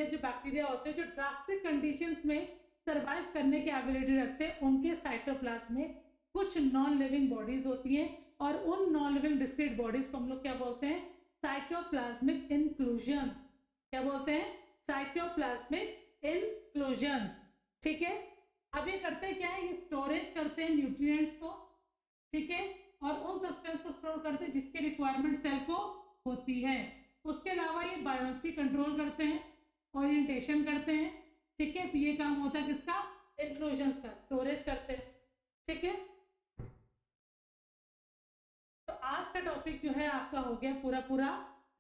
S1: जो बैक्टीरिया होते हैं जो ड्रास्टिक कंडीशंस में सर्वाइव करने की एबिलिटी रखते हैं, उनके साइटोप्लाज्म में कुछ नॉन लिविंग बॉडीज होती हैं और उन नॉन लिविंग डिस्क्रीट बॉडीज को हम लोग क्या बोलते हैं? Cytoplasmic inclusion. क्या बोलते हैं? Cytoplasmic inclusion. ठीक है? अब ये करते क्या है? ये स्टोरेज करते हैं न्यूट्रिएंट्स को, ठीक है, और उन सब्सटेंस को स्टोर करते हैं जिसकी रिक्वायरमेंट सेल को होती है। उसके अलावा ये बायोसी कंट्रोल करते हैं, ओरिएंटेशन करते हैं, ठीक है। तो ये काम होता है किसका? इंक्लूजन का, स्टोरेज करते हैं, ठीक है। तो आज का टॉपिक जो है आपका हो गया पूरा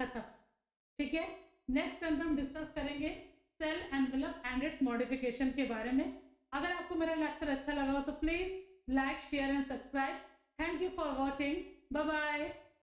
S1: खत्म, ठीक है। नेक्स्ट टाइम हम डिस्कस करेंगे cell envelope and its modification के बारे में। अगर आपको मेरा लेक्चर अच्छा लगा हो तो please like, share and subscribe. Thank you for watching. Bye bye.